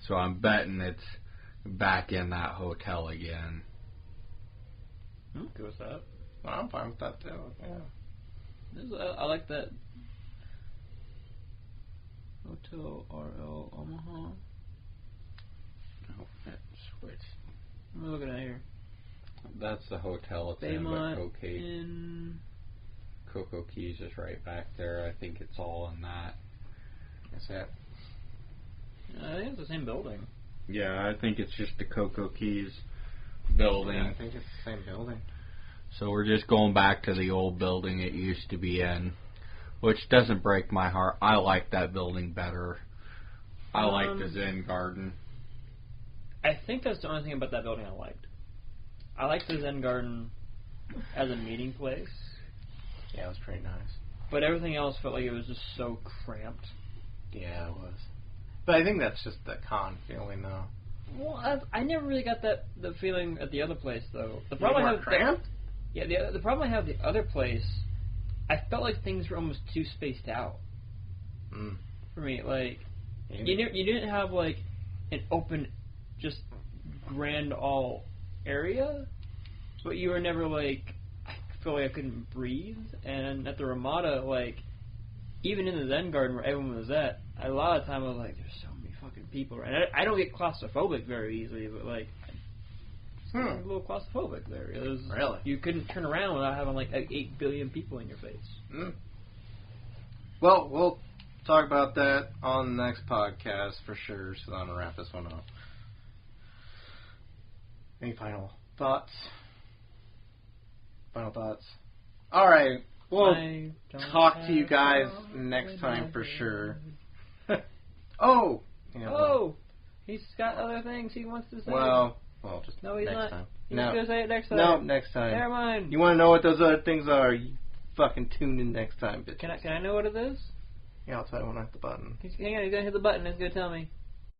Speaker 4: So I'm betting it's back in that hotel again.
Speaker 2: Good with that.
Speaker 1: I'm fine with that too. Yeah.
Speaker 2: I like that. Hotel RL Omaha.
Speaker 4: Oh, that switched.
Speaker 2: What am I looking at here?
Speaker 4: That's the hotel it's in, but
Speaker 2: Baymont in...
Speaker 4: Cocoa Keys is right back there. I think it's all in that.
Speaker 1: Is that?
Speaker 2: I think it's the same building.
Speaker 4: Yeah, I think it's just the Cocoa Keys building.
Speaker 1: Yeah, I think it's the same building.
Speaker 4: So we're just going back to the old building it used to be in, which doesn't break my heart. I like that building better. I like the Zen Garden.
Speaker 2: I think that's the only thing about that building I liked. I liked the Zen Garden as a meeting place.
Speaker 1: Yeah, it was pretty nice.
Speaker 2: But everything else felt like it was just so cramped.
Speaker 1: Yeah, it was. But I think that's just the con feeling, though.
Speaker 2: Well, I never really got the feeling at the other place, though. The problem I have
Speaker 1: cramped?
Speaker 2: The problem I have at the other place, I felt like things were almost too spaced out. For me, like you didn't have like an open, just grand all area, but you were never like, I feel like I couldn't breathe. And at the Ramada, like even in the Zen Garden where everyone was at, a lot of the time I was like, there's so many fucking people, and I don't get claustrophobic very easily, but like. A little claustrophobic there. It was,
Speaker 1: really?
Speaker 2: You couldn't turn around without having like 8 billion people in your face.
Speaker 1: Well, we'll talk about that on the next podcast for sure, so I'm going to wrap this one up. Any final thoughts? Final thoughts? Alright, we'll talk to you guys next time for sure. Oh!
Speaker 2: He's got other things he wants to say.
Speaker 1: Well, just
Speaker 2: no, he's
Speaker 1: next
Speaker 2: not.
Speaker 1: time.
Speaker 2: He's going to say it next time.
Speaker 1: No, next time.
Speaker 2: Never mind.
Speaker 1: You want to know what those other things are? You fucking tune in next time, bitch.
Speaker 2: Can I know what it is?
Speaker 1: Yeah, I'll tell you when I hit the button.
Speaker 2: Hang on, he's going to hit the button and he's going to tell me.